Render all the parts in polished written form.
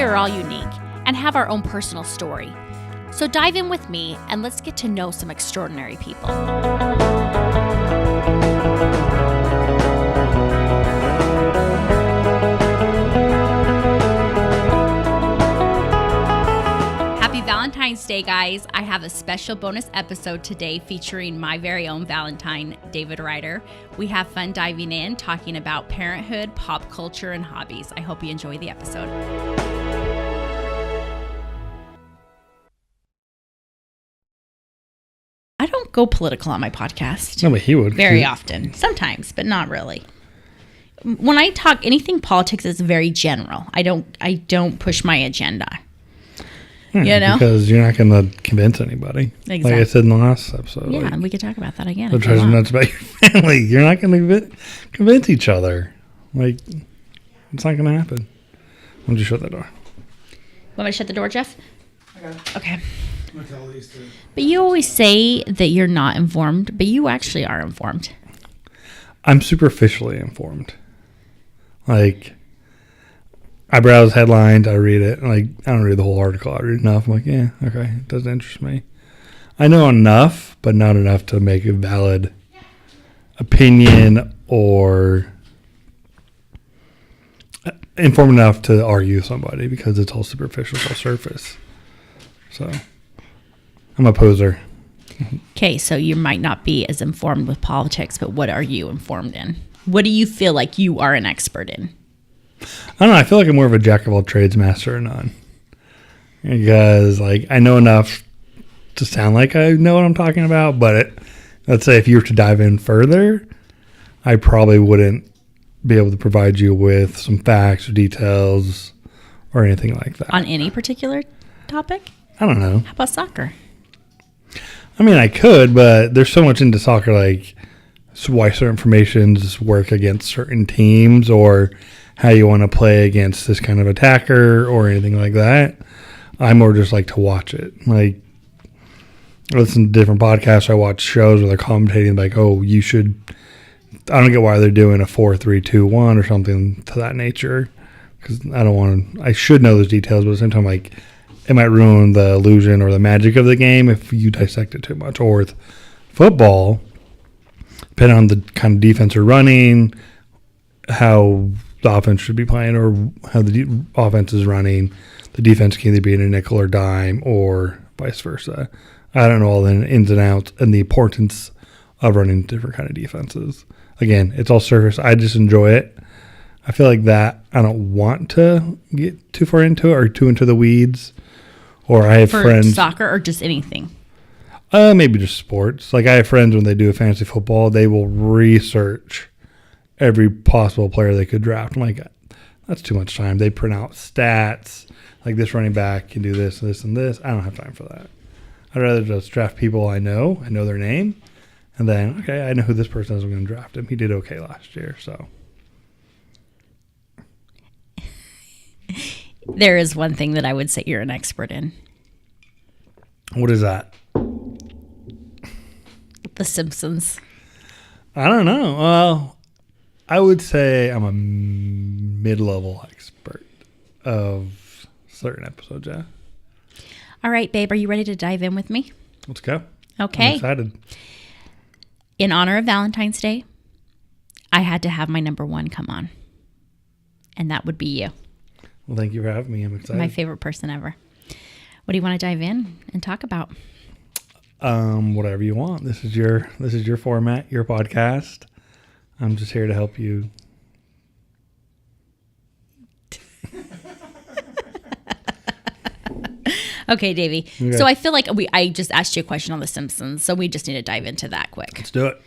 are all unique and have our own personal story. So dive in with me and let's get to know some extraordinary people. Happy Valentine's Day, guys. I have a special bonus episode today featuring my very own Valentine, David Riter. We have fun diving in, talking about parenthood, pop culture, and hobbies. I hope you enjoy the episode. I don't go political on my podcast. No, but he would. Very often. Sometimes, but not really. When I talk anything politics, it's very general. I don't push my agenda. You know? Because you're not going to convince anybody. Exactly. Like I said in the last episode. Yeah, like, and we could talk about that again. The treasure nuts about your family. You're not going to convince each other. Like, it's not going to happen. Why don't you shut that door? Want me to shut the door, Jeff? Okay. I'm going to tell these two. But you always say that you're not informed, but you actually are informed. I'm superficially informed. Like, I browse headlines, I read it. Like, I don't read the whole article. I read enough. I'm like, yeah, okay, it doesn't interest me. I know enough, but not enough to make a valid opinion or informed enough to argue with somebody because it's all superficial, it's all surface. So, I'm a poser. Okay, so you might not be as informed with politics, but what are you informed in? What do you feel like you are an expert in? I don't know. I feel like I'm more of a jack of all trades, master of none. Because, like, I know enough to sound like I know what I'm talking about, but let's say if you were to dive in further, I probably wouldn't be able to provide you with some facts or details or anything like that. On any particular topic? I don't know. How about soccer? I mean, I could, but there's so much into soccer, like why certain formations work against certain teams or how you want to play against this kind of attacker or anything like that. I more just like to watch it. Like, I listen to different podcasts. I watch shows where they're commentating like, oh, you should. I don't get why they're doing a 4-3-2-1 or something to that nature because I don't want to. I should know those details, but at the same time, like, it might ruin the illusion or the magic of the game if you dissect it too much. Or with football, depending on the kind of defense you're running, how the offense should be playing or how the offense is running, the defense can either be in a nickel or dime or vice versa. I don't know all the ins and outs and the importance of running different kind of defenses. Again, it's all surface. I just enjoy it. I feel like that I don't want to get too far into it or too into the weeds. Or I have friends. Soccer or just anything? Maybe just sports. Like I have friends when they do a fantasy football, they will research every possible player they could draft. I'm like, that's too much time. They print out stats. Like this running back can do this, this, and this. I don't have time for that. I'd rather just draft people I know their name. And then, okay, I know who this person is. I'm going to draft him. He did okay last year, so. There is one thing that I would say you're an expert in. What is that? The Simpsons. I don't know. Well, I would say I'm a mid-level expert of certain episodes, yeah. All right, babe, are you ready to dive in with me? Let's go. Okay. I'm excited. In honor of Valentine's Day, I had to have my number one come on. And that would be you. Well, thank you for having me. I'm excited. My favorite person ever. What do you want to dive in and talk about? Whatever you want. This is your format, your podcast. I'm just here to help you. Okay, Davey. Okay. So I feel like I just asked you a question on The Simpsons, so we just need to dive into that quick. Let's do it.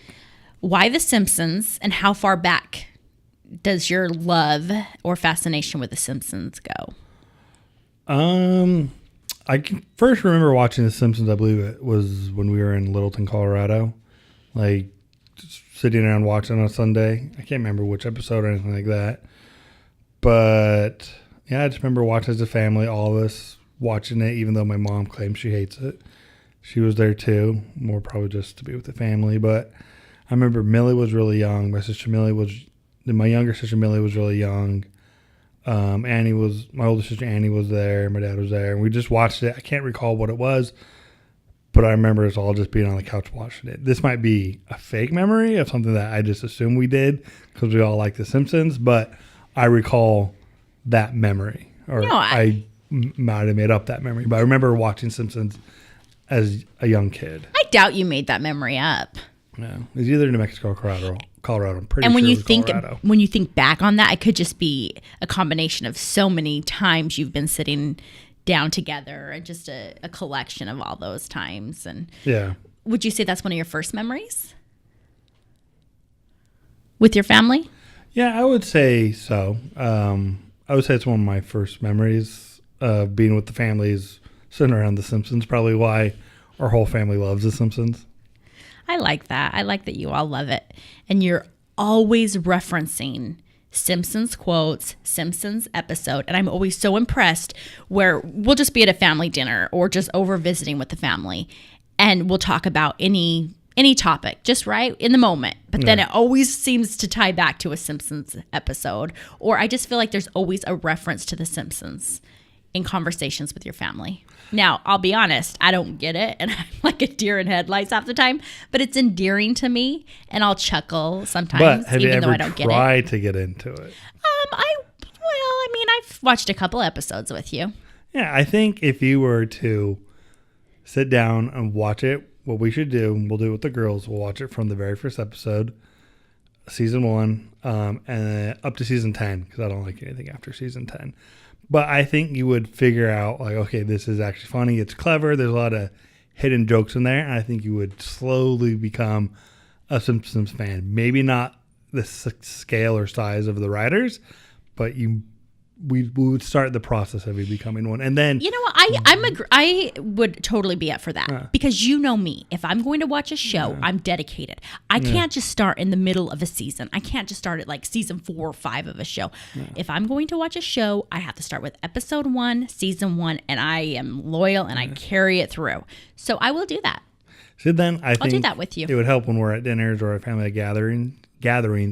Why The Simpsons and how far back does your love or fascination with The Simpsons go? I can first remember watching The Simpsons, I believe it was when we were in Littleton, Colorado. Like, just sitting around watching on a Sunday. I can't remember which episode or anything like that. But, yeah, I just remember watching as a family, all of us watching it, even though my mom claims she hates it. She was there too, more probably just to be with the family. But I remember Millie was really young. My younger sister Millie was really young. My older sister Annie was there. My dad was there. And we just watched it. I can't recall what it was, but I remember us all just being on the couch watching it. This might be a fake memory of something that I just assumed we did because we all like The Simpsons, but I recall that memory. Or No, I might have made up that memory, but I remember watching Simpsons as a young kid. I doubt you made that memory up. No, it's either New Mexico or Colorado. I'm pretty And sure when you think back on that, it could just be a combination of so many times you've been sitting down together and just a collection of all those times. And yeah, would you say that's one of your first memories with your family? Yeah, I would say so. I would say it's one of my first memories of being with the families, sitting around The Simpsons. Probably why our whole family loves The Simpsons. I like that. I like that you all love it. And you're always referencing Simpsons quotes, Simpsons episode. And I'm always so impressed where we'll just be at a family dinner or just over visiting with the family. And we'll talk about any topic, just right in the moment. But then it always seems to tie back to a Simpsons episode. Or I just feel like there's always a reference to The Simpsons in conversations with your family. Now, I'll be honest, I don't get it, and I'm like a deer in headlights half the time, but it's endearing to me, and I'll chuckle sometimes, But have even you though I ever don't get it. tried to get into it? I've watched a couple episodes with you. Yeah, I think if you were to sit down and watch it, what we should do, and we'll do it with the girls, we'll watch it from the very first episode, season 1, and up to season 10, because I don't like anything after season 10. But I think you would figure out, like, okay, this is actually funny. It's clever. There's a lot of hidden jokes in there. And I think you would slowly become a Simpsons fan. Maybe not the scale or size of the writers, but we would start the process of you becoming one. And then, You know what? I would totally be up for that because you know me. If I'm going to watch a show, I'm dedicated. I can't just start in the middle of a season. I can't just start at like season 4 or 5 of a show. If I'm going to watch a show, I have to start with episode 1, season 1, and I am loyal and I carry it through. So I will do that. so then I I'll think do that with you. it would help when we're at dinners or at family gatherings.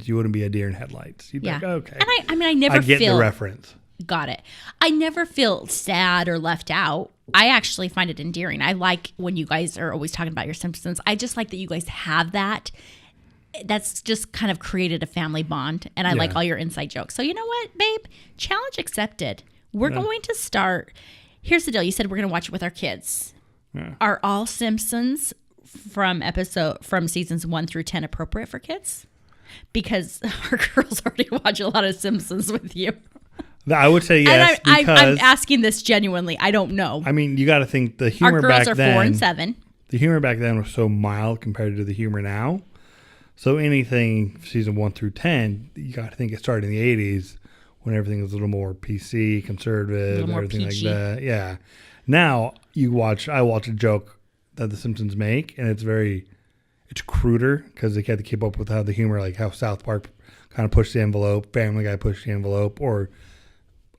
You wouldn't be a deer in headlights. You'd be like, okay. And I never I get feel the reference. Got it. I never feel sad or left out. I actually find it endearing. I like when you guys are always talking about your Simpsons. I just like that you guys have that. That's just kind of created a family bond. And I like all your inside jokes. So you know what, babe? Challenge accepted. We're going to start. Here's the deal. You said we're going to watch it with our kids. Yeah. Are all Simpsons from seasons 1 through 10 appropriate for kids? Because our girls already watch a lot of Simpsons with you. I would say yes. And because I'm asking this genuinely. I don't know. I mean, you got to think the humor back then. Our girls are 4 and 7. The humor back then was so mild compared to the humor now. So anything season 1 through 10, you got to think it started in the 80s when everything was a little more PC, conservative, more everything PG. like that. Yeah. Now I watch a joke that the Simpsons make, and it's cruder because they had to keep up with how the humor, like how South Park kind of pushed the envelope, Family Guy pushed the envelope, or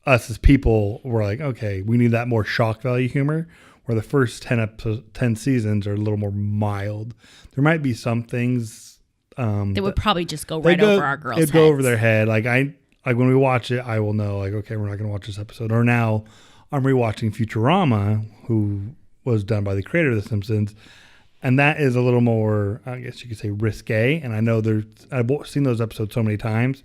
us as people were like, okay, we need that more shock value humor, where the first 10 seasons are a little more mild. There might be some things that would probably just go right over our girls' heads. It'd go over their head. Like when we watch it, I will know, like, okay, we're not going to watch this episode. Or now I'm rewatching Futurama, who was done by the creator of The Simpsons, and that is a little more, I guess you could say, risque. And I know I've seen those episodes so many times.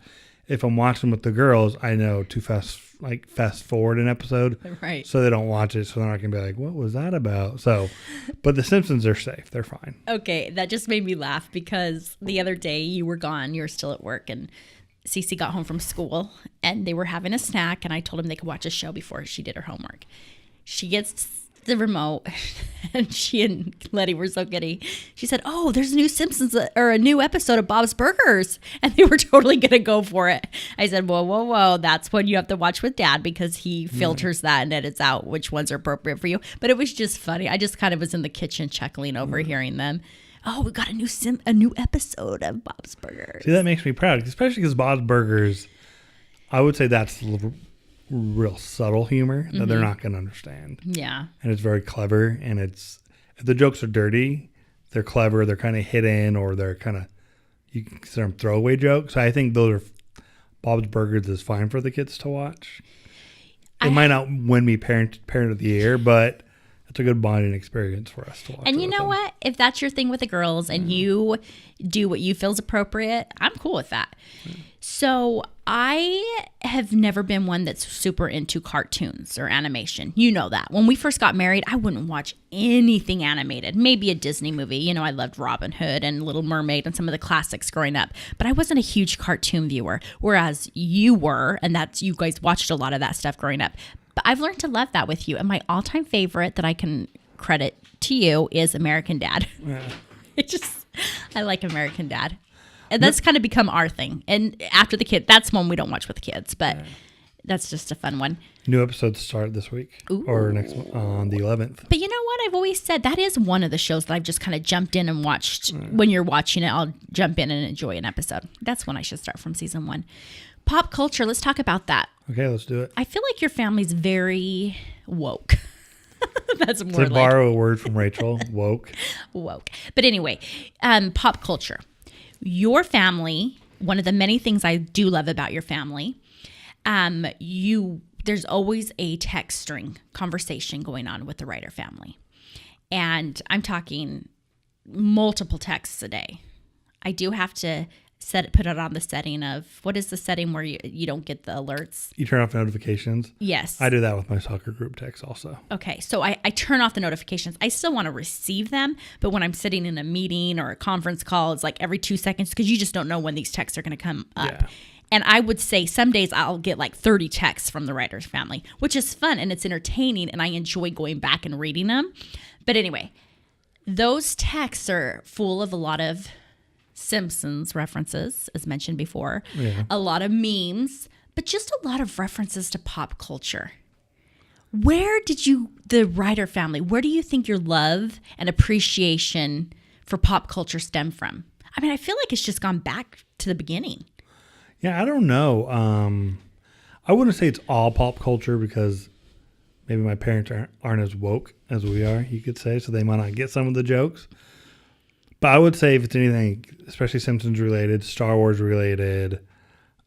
If I'm watching with the girls, I know to fast forward an episode, right? So they don't watch it, so they're not gonna be like, "What was that about?" So, but the Simpsons are safe; they're fine. Okay, that just made me laugh because the other day you were gone, you were still at work, and Cece got home from school, and they were having a snack, and I told them they could watch a show before she did her homework. She gets the remote, and she and Letty were so giddy. She said, "Oh, there's a new Simpsons or a new episode of Bob's Burgers," and they were totally gonna go for it. I said, "Whoa! That's one you have to watch with Dad because he filters that and edits out which ones are appropriate for you." But it was just funny. I just kind of was in the kitchen chuckling over hearing them. Oh, we got a new episode of Bob's Burgers. See, that makes me proud, especially because Bob's Burgers, I would say that's real subtle humor that they're not going to understand. Yeah. And it's very clever, and if the jokes are dirty, they're clever, they're kind of hidden, or they're kind of, you can consider them throwaway jokes. So I think those are Bob's Burgers is fine for the kids to watch. It might not win me parent of the year, but it's a good bonding experience for us to watch. And you know what? If that's your thing with the girls and you do what you feel is appropriate, I'm cool with that. So I have never been one that's super into cartoons or animation. You know that. When we first got married, I wouldn't watch anything animated. Maybe a Disney movie. You know, I loved Robin Hood and Little Mermaid and some of the classics growing up. But I wasn't a huge cartoon viewer, whereas you were, and that's you guys watched a lot of that stuff growing up. But I've learned to love that with you. And my all-time favorite that I can credit to you is American Dad. Yeah. I like American Dad. And that's kind of become our thing. And after the kid, that's one we don't watch with the kids, but that's just a fun one. New episodes start this week or next on the 11th. But you know what? I've always said that is one of the shows that I've just kind of jumped in and watched. When you're watching it, I'll jump in and enjoy an episode. That's when I should start from season 1. Pop culture. Let's talk about that. Okay, let's do it. I feel like your family's very woke. That's more to borrow a word from Rachel, woke. Woke. But anyway, pop culture. Your family, one of the many things I do love about your family, there's always a text string conversation going on with the Riter family. And I'm talking multiple texts a day. I do have to put it on the setting of, what is the setting where you don't get the alerts? You turn off notifications? Yes. I do that with my soccer group text also. Okay. So I turn off the notifications. I still want to receive them, but when I'm sitting in a meeting or a conference call, it's like every 2 seconds because you just don't know when these texts are going to come up. Yeah. And I would say some days I'll get like 30 texts from the Riter family, which is fun and it's entertaining and I enjoy going back and reading them. But anyway, those texts are full of a lot of Simpsons references, as mentioned before, a lot of memes, but just a lot of references to pop culture. Where did the Riter family, where do you think your love and appreciation for pop culture stem from? I mean, I feel like it's just gone back to the beginning. Yeah, I don't know. I wouldn't say it's all pop culture because maybe my parents aren't as woke as we are, you could say, so they might not get some of the jokes. But I would say if it's anything, especially Simpsons related, Star Wars related,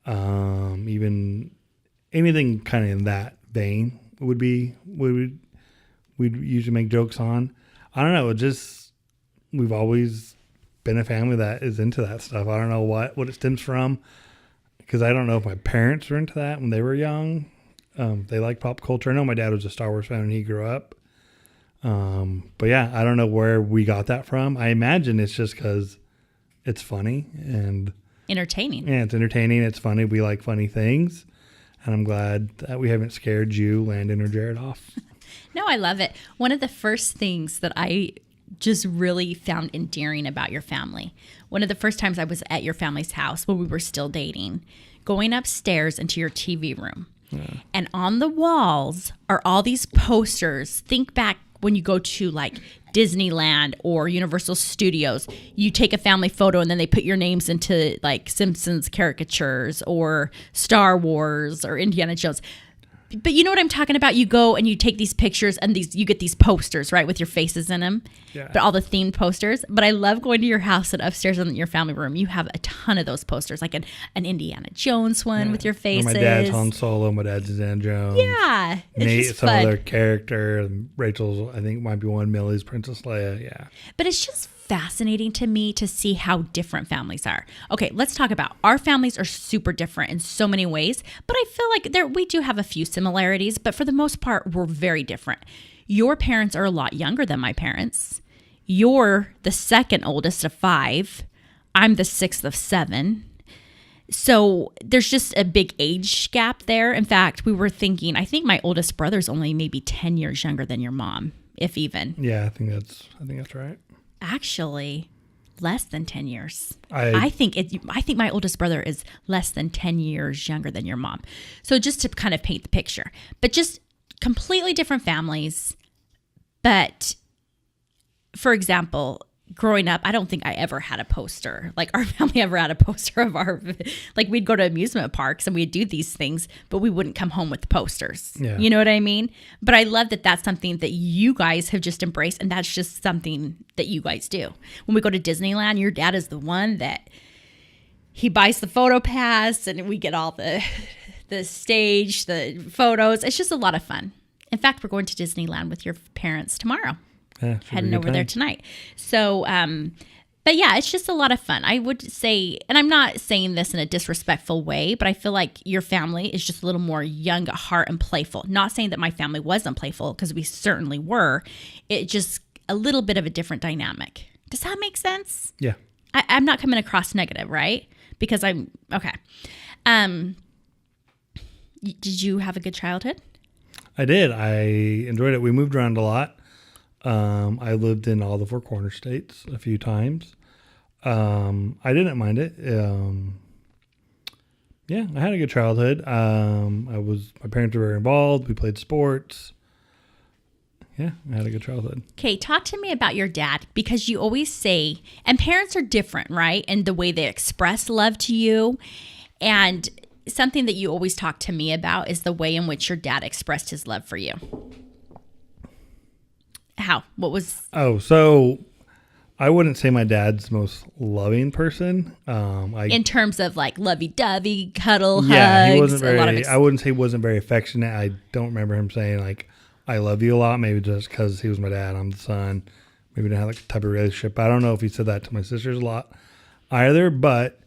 even anything kind of in that vein we'd usually make jokes on. I don't know. We've always been a family that is into that stuff. I don't know what it stems from because I don't know if my parents were into that when they were young. They like pop culture. I know my dad was a Star Wars fan when he grew up. But yeah, I don't know where we got that from. I imagine it's just because it's funny and entertaining. Yeah, it's entertaining. It's funny. We like funny things. And I'm glad that we haven't scared you, Landon, or Jared off. No, I love it. One of the first things that I just really found endearing about your family, one of the first times I was at your family's house when we were still dating, going upstairs into your TV room. Yeah. And on the walls are all these posters. Think back when you go to like Disneyland or Universal Studios, you take a family photo and then they put your names into like Simpsons caricatures or Star Wars or Indiana Jones. But you know what I'm talking about? You go and you take these pictures and you get these posters, right, with your faces in them. Yeah. But all the themed posters. But I love going to your house and upstairs in your family room. You have a ton of those posters, like an Indiana Jones one with your faces. My dad's Han Solo, my dad's Indiana Jones. Yeah. Nate, some other character. And Rachel's, I think, might be one. Millie's Princess Leia. Yeah. But it's just fascinating to me to see how different families are. Okay, let's talk about our families are super different in so many ways, but I feel like we do have a few similarities, but for the most part, we're very different. Your parents are a lot younger than my parents. You're the second oldest of 5. I'm the 6th of 7. So there's just a big age gap there. In fact, we were thinking, I think my oldest brother's only maybe 10 years younger than your mom, if even. Yeah, I think that's right. Actually, less than 10 years. I think my oldest brother is less than 10 years younger than your mom. So just to kind of paint the picture, but just completely different families. But for example, growing up, I don't think I ever had a poster. Like our family ever had a poster of like we'd go to amusement parks and we'd do these things, but we wouldn't come home with posters. Yeah. You know what I mean? But I love that that's something that you guys have just embraced, and that's just something that you guys do. When we go to Disneyland, your dad is the one that he buys the photo pass and we get all the stage, the photos. It's just a lot of fun. In fact, we're going to Disneyland with your parents tomorrow. Yeah, heading over there tonight. So, but yeah, it's just a lot of fun. I would say, and I'm not saying this in a disrespectful way, but I feel like your family is just a little more young at heart and playful. Not saying that my family wasn't playful, because we certainly were. It just a little bit of a different dynamic. Does that make sense? Yeah. I'm not coming across negative, right? Because I'm okay. Did you have a good childhood? I did. I enjoyed it. We moved around a lot. I lived in all the Four Corner states a few times. I didn't mind it. Yeah, I had a good childhood. My parents were very involved. We played sports. Yeah, I had a good childhood. Okay, talk to me about your dad, because you always say, and parents are different, right? And the way they express love to you. And something that you always talk to me about is the way in which your dad expressed his love for you. How? What was... Oh, so I wouldn't say my dad's the most loving person. In terms of like lovey-dovey, cuddle, yeah, hugs. He wasn't very, I wouldn't say he wasn't very affectionate. I don't remember him saying like, I love you a lot. Maybe just because he was my dad, I'm the son. Maybe we didn't have like a type of relationship. I don't know if he said that to my sisters a lot either, but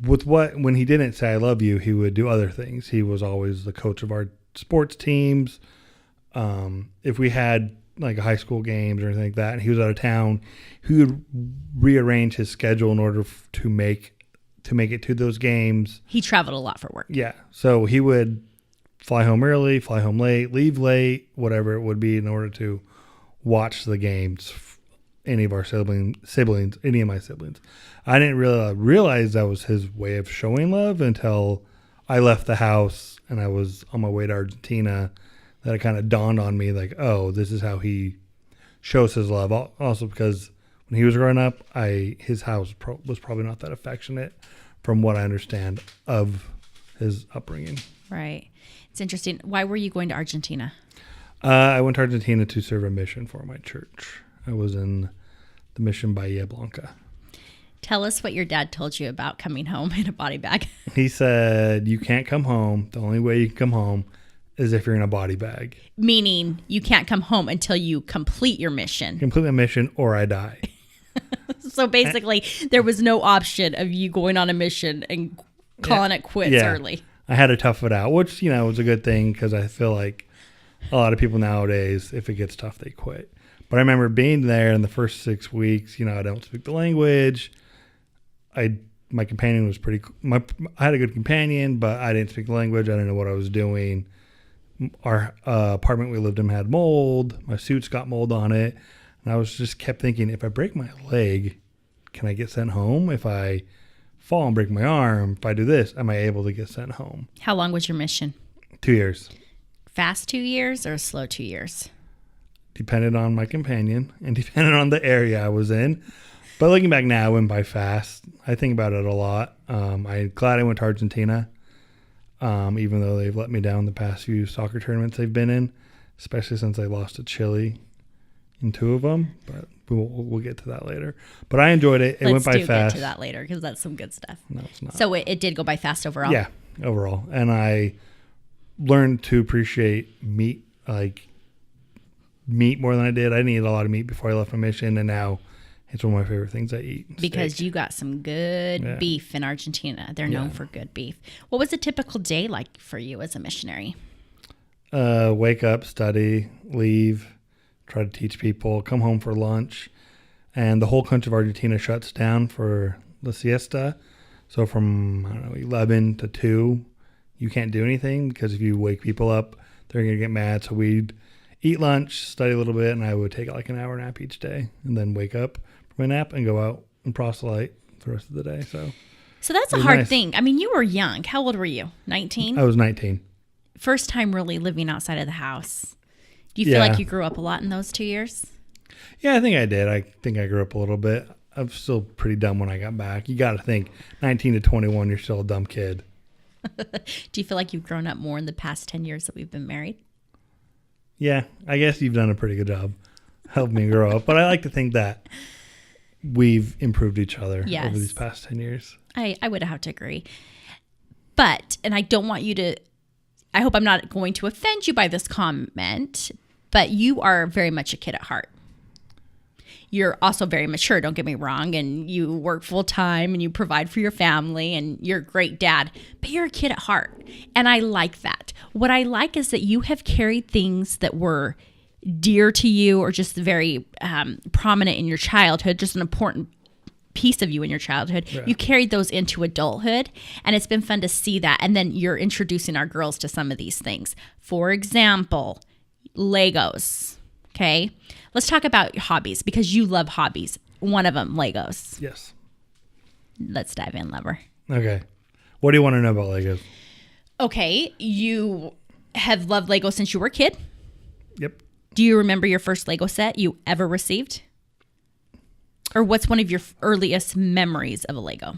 when he didn't say I love you, he would do other things. He was always the coach of our sports teams. If we had like high school games or anything like that, and he was out of town, he would rearrange his schedule in order to make it to those games. He traveled a lot for work. Yeah. So he would fly home early, fly home late, leave late, whatever it would be, in order to watch the games. Any of our siblings, any of my siblings. I didn't really realize that was his way of showing love until I left the house and I was on my way to Argentina. That it kind of dawned on me like, oh, this is how he shows his love. Also because when he was growing up, his house was probably not that affectionate from what I understand of his upbringing. Right. It's interesting. Why were you going to Argentina? I went to Argentina to serve a mission for my church. I was in the mission Bahia Blanca. Tell us what your dad told you about coming home in a body bag. He said, you can't come home. The only way you can come home is if you're in a body bag. Meaning you can't come home until you complete your mission. Complete my mission or I die. So basically, there was no option of you going on a mission and calling it quits early. I had to tough it out, which, was a good thing because I feel like a lot of people nowadays, if it gets tough, they quit. But I remember being there in the first 6 weeks, I don't speak the language. My companion was I had a good companion, but I didn't speak the language. I didn't know what I was doing. Our apartment we lived in had mold. My suits got mold on it. And I kept thinking, if I break my leg, can I get sent home? If I fall and break my arm, if I do this, am I able to get sent home? How long was your mission? 2 years. Fast 2 years or slow 2 years? Depended on my companion and depended on the area I was in. But looking back now, I went by fast. I think about it a lot. I'm glad I went to Argentina, even though they've let me down the past few soccer tournaments they've been in, especially since I lost to Chile in 2 of them. But we'll get to that later. But I enjoyed it. It went by fast. Let's get to that later because that's some good stuff. No, it's not. So it did go by fast overall? Yeah, overall. And I learned to appreciate meat more than I did. I didn't eat a lot of meat before I left my mission, and now it's one of my favorite things I eat. Because you got some good beef in Argentina. They're known for good beef. What was a typical day like for you as a missionary? Wake up, study, leave, try to teach people, come home for lunch, and the whole country of Argentina shuts down for the siesta. So from 11 to 2, you can't do anything because if you wake people up, they're going to get mad. So we'd eat lunch, study a little bit, and I would take like an hour nap each day and then wake up from my nap and go out and proselyte the rest of the day. So that's a hard thing. I mean, you were young. How old were you? 19? I was 19. First time really living outside of the house. Do you feel like you grew up a lot in those 2 years? Yeah, I think I did. I think I grew up a little bit. I'm still pretty dumb when I got back. You got to think 19 to 21, you're still a dumb kid. Do you feel like you've grown up more in the past 10 years that we've been married? Yeah, I guess you've done a pretty good job helping me grow up. But I like to think that we've improved each other over these past 10 years. I would have to agree. But, and I don't want you to, I hope I'm not going to offend you by this comment, but you are very much a kid at heart. You're also very mature, don't get me wrong, and you work full time and you provide for your family and you're a great dad, but you're a kid at heart. And I like that. What I like is that you have carried things that were dear to you or just very prominent in your childhood, just an important piece of you in your childhood. Yeah. You carried those into adulthood, and it's been fun to see that. And then you're introducing our girls to some of these things. For example, Legos. Okay. Let's talk about hobbies because you love hobbies. One of them, Legos. Yes. Let's dive in, lover. Okay. What do you want to know about Legos? Okay. You have loved Legos since you were a kid. Yep. Do you remember your first Lego set you ever received? Or what's one of your earliest memories of a Lego?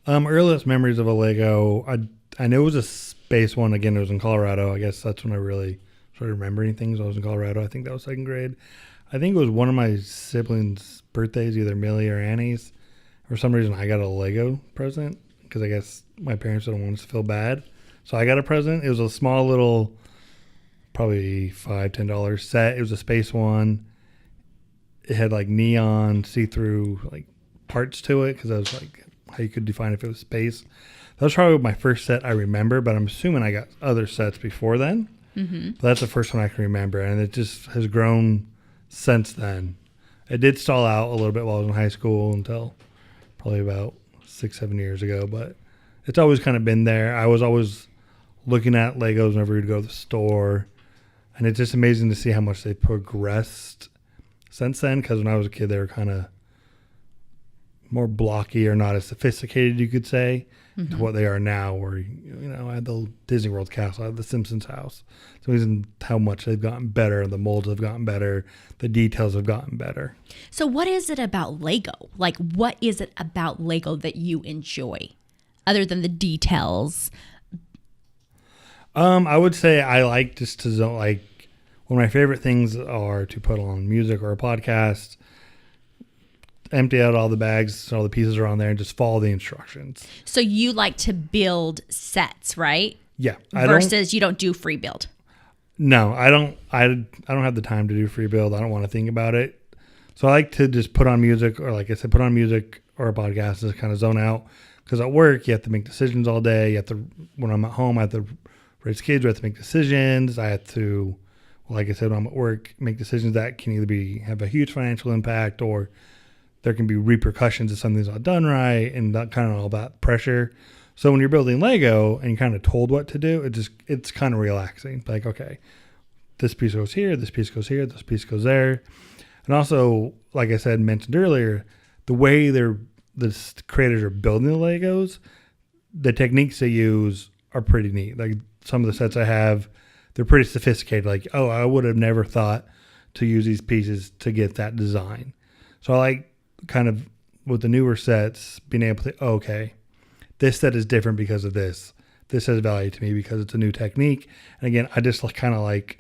Earliest memories of a Lego, I know it was a space one. Again, it was in Colorado. I guess that's when I really started remembering things. I was in Colorado. I think that was second grade. I think it was one of my siblings' birthdays, either Millie or Annie's. For some reason, I got a Lego present because I guess my parents didn't want us to feel bad. So I got a present. It was a small little, probably $5, $10 set. It was a space one. It had like neon see-through like parts to it because that was like how you could define if it was space. That was probably my first set I remember, but I'm assuming I got other sets before then. Mm-hmm. But that's the first one I can remember, and it just has grown since then. It did stall out a little bit while I was in high school until probably about 6-7 years ago, but it's always kind of been there. I was always looking at Legos whenever we'd go to the store, and it's just amazing to see how much they progressed since then, because when I was a kid, they were kind of more blocky or not as sophisticated, you could say, to what they are now, where, I had the Disney World castle, I had the Simpsons house. It's amazing how much they've gotten better, the molds have gotten better, the details have gotten better. So what is it about Lego? Like, what is it about Lego that you enjoy, other than the details? I would say I like just to one of my favorite things are to put on music or a podcast, empty out all the bags so all the pieces are on there and just follow the instructions. So you like to build sets, right? Yeah. Versus you don't do free build. No, I don't have the time to do free build. I don't want to think about it. So I like to just put on music, or like I said, put on music or a podcast to kind of zone out. Because at work, you have to make decisions all day. When I'm at home, I have to raise kids. I have to make decisions. I have to, like I said, when I'm at work, make decisions that can either have a huge financial impact, or there can be repercussions if something's not done right, and that kind of all that pressure. So when you're building Lego and you're kind of told what to do, it's kind of relaxing. Like, okay, this piece goes here, this piece goes here, this piece goes there. And also, like I said, mentioned earlier, the way the creators are building the Legos, the techniques they use are pretty neat. Like some of the sets I have, they're pretty sophisticated. Like, oh, I would have never thought to use these pieces to get that design. So I like kind of with the newer sets being able to, okay, this set is different because of this. This has value to me because it's a new technique. And again, I just kind of like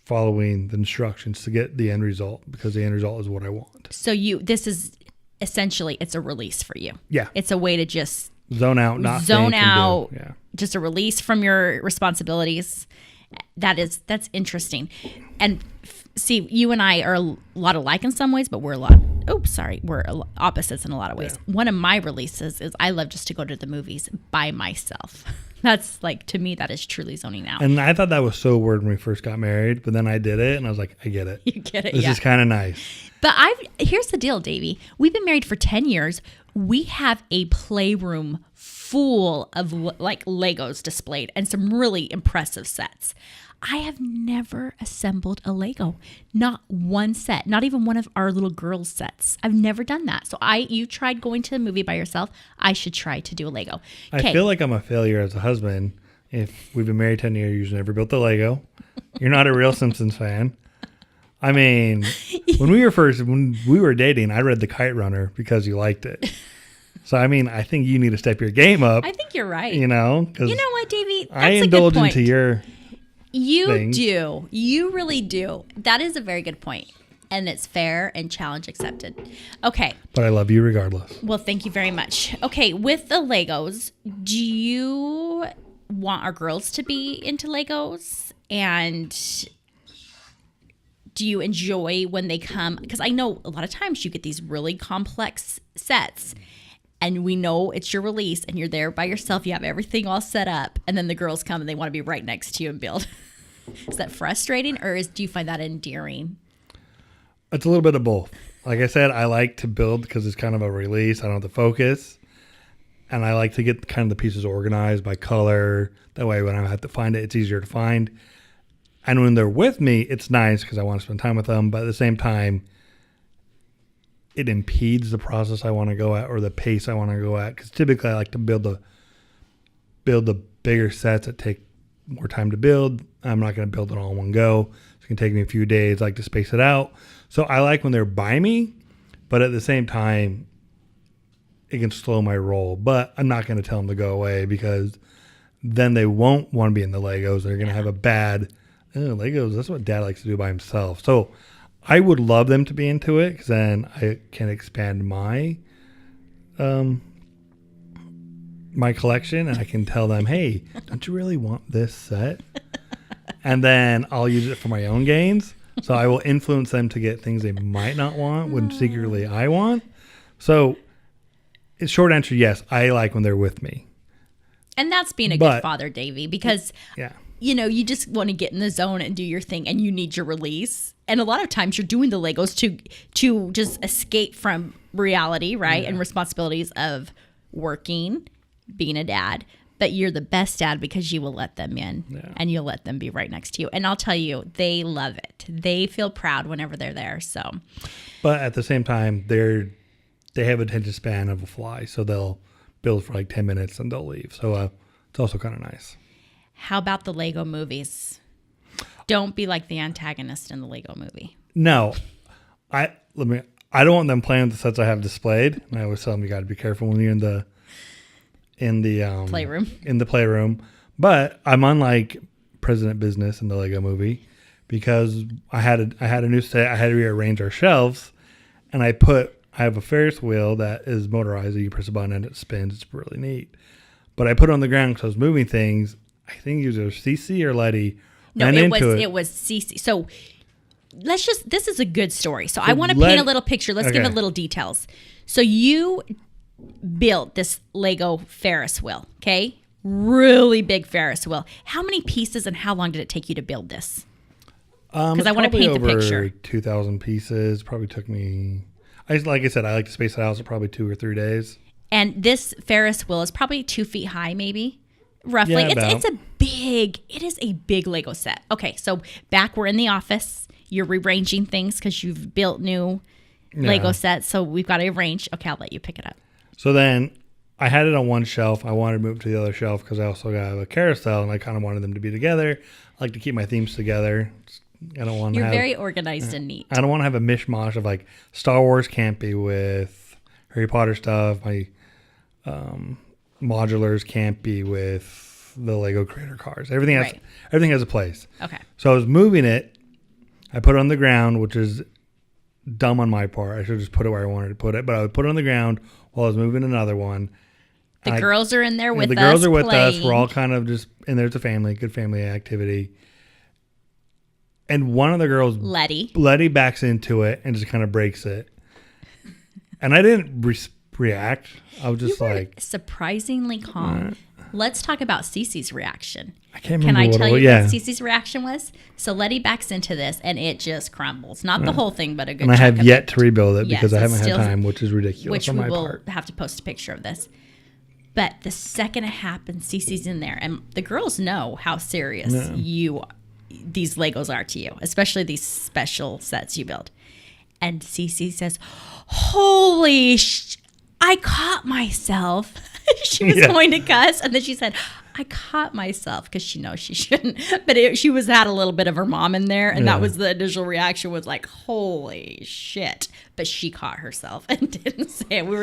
following the instructions to get the end result, because the end result is what I want. So this is essentially, it's a release for you. Yeah. It's a way to just zone out, yeah. Just a release from your responsibilities. That's interesting. And see, you and I are a lot alike in some ways, but we're opposites in a lot of ways. Yeah. One of my releases is I love just to go to the movies by myself. That's like, to me, that is truly zoning out. And I thought that was so weird when we first got married, but then I did it and I was like, I get it. You get it. This is kind of nice. But here's the deal, Davey. We've been married for 10 years. We have a playroom full of like Legos displayed and some really impressive sets. I have never assembled a Lego. Not one set. Not even one of our little girls' sets. I've never done that. So you tried going to a movie by yourself. I should try to do a Lego. I feel like I'm a failure as a husband. If we've been married 10 years, you've never built a Lego. You're not a real Simpsons fan. I mean, when we were dating, I read The Kite Runner because you liked it. So, I mean, I think you need to step your game up. I think you're right. You know what, Davey? That's I indulge into your You things. do. You really do. That is a very good point. And it's fair and challenge accepted. Okay. But I love you regardless. Well, thank you very much. Okay, with the Legos, do you want our girls to be into Legos? And do you enjoy when they come? Because I know a lot of times you get these really complex sets, and we know it's your release, and you're there by yourself. You have everything all set up, and then the girls come and they want to be right next to you and build. Is that frustrating, or do you find that endearing? It's a little bit of both. Like I said, I like to build because it's kind of a release. I don't have to focus. And I like to get kind of the pieces organized by color. That way when I have to find it, it's easier to find. And when they're with me, it's nice because I want to spend time with them. But at the same time, it impedes the process I want to go at or the pace I want to go at. Because typically I like to build the bigger sets that take more time to build. I'm not going to build it all in one go. It's going to take me a few days. I like to space it out. So I like when they're by me, but at the same time, it can slow my roll. But I'm not going to tell them to go away because then they won't want to be in the Legos. They're going to have a bad, Legos, that's what Dad likes to do by himself. So I would love them to be into it because then I can expand my my collection and I can tell them, hey, don't you really want this set? And then I'll use it for my own gains. So I will influence them to get things they might not want when secretly I want. So short answer, yes, I like when they're with me. And that's being a good father, Davey, because, yeah, you just want to get in the zone and do your thing and you need your release. And a lot of times you're doing the Legos to just escape from reality, right? Yeah. And responsibilities of working, being a dad. But you're the best dad because you will let them in and you'll let them be right next to you. And I'll tell you, they love it. They feel proud whenever they're there. So, but at the same time, they have attention span of a fly. So they'll build for like 10 minutes and they'll leave. So it's also kind of nice. How about the Lego movies? Don't be like the antagonist in the Lego movie. No, I don't want them playing with the sets I have displayed. And I always tell them you got to be careful when you're in the playroom. But I'm unlike President Business in the Lego movie because I had a new set. I had to rearrange our shelves, and I have a Ferris wheel that is motorized. You press a button and it spins. It's really neat. But I put it on the ground because I was moving things. I think it was either Cece or Letty. No, it was Cece. So this is a good story. So I want to paint a little picture. Let's give it little details. So you built this Lego Ferris wheel, okay? Really big Ferris wheel. How many pieces and how long did it take you to build this? Because I want to paint the picture. 2,000 pieces. Probably took me, like I said, I like to space it out, so probably 2 or 3 days. And this Ferris wheel is probably 2 feet high, maybe, roughly. Yeah, it is a big Lego set. Okay, so back we're in the office. You're rearranging things because you've built new Lego sets, so we've got to arrange. Okay, I'll let you pick it up. So then I had it on one shelf. I wanted to move to the other shelf because I also got a carousel and I kind of wanted them to be together. I like to keep my themes together. I don't want to have... You're very organized and neat. I don't want to have a mishmash of like Star Wars can't be with Harry Potter stuff. My modulars can't be with the Lego Creator cars. Everything has a place. Okay. So I was moving it. I put it on the ground, which is dumb on my part. I should just put it where I wanted to put it. But I would put it on the ground while I was moving another one. The girls are in there with us. The girls are with us. We're all kind of just in there. It's a family, good family activity. And one of the girls, Letty backs into it and just kind of breaks it. And I didn't react. I was just surprisingly calm. Let's talk about Cece's reaction. I can't remember. Can I tell you what Cece's reaction was? So Letty backs into this and it just crumbles. Not the whole thing, but a good chunk. And I have yet to rebuild it because I haven't had time, which is ridiculous on my part. Which we will have to post a picture of this. But the second it happens, Cece's in there. And the girls know how serious these Legos are to you, especially these special sets you build. And Cece says, holy I caught myself. She was going to cuss. And then she said, I caught myself because she knows she shouldn't. But she had a little bit of her mom in there. And that was the initial reaction was like, holy shit. but she caught herself and didn't say it. We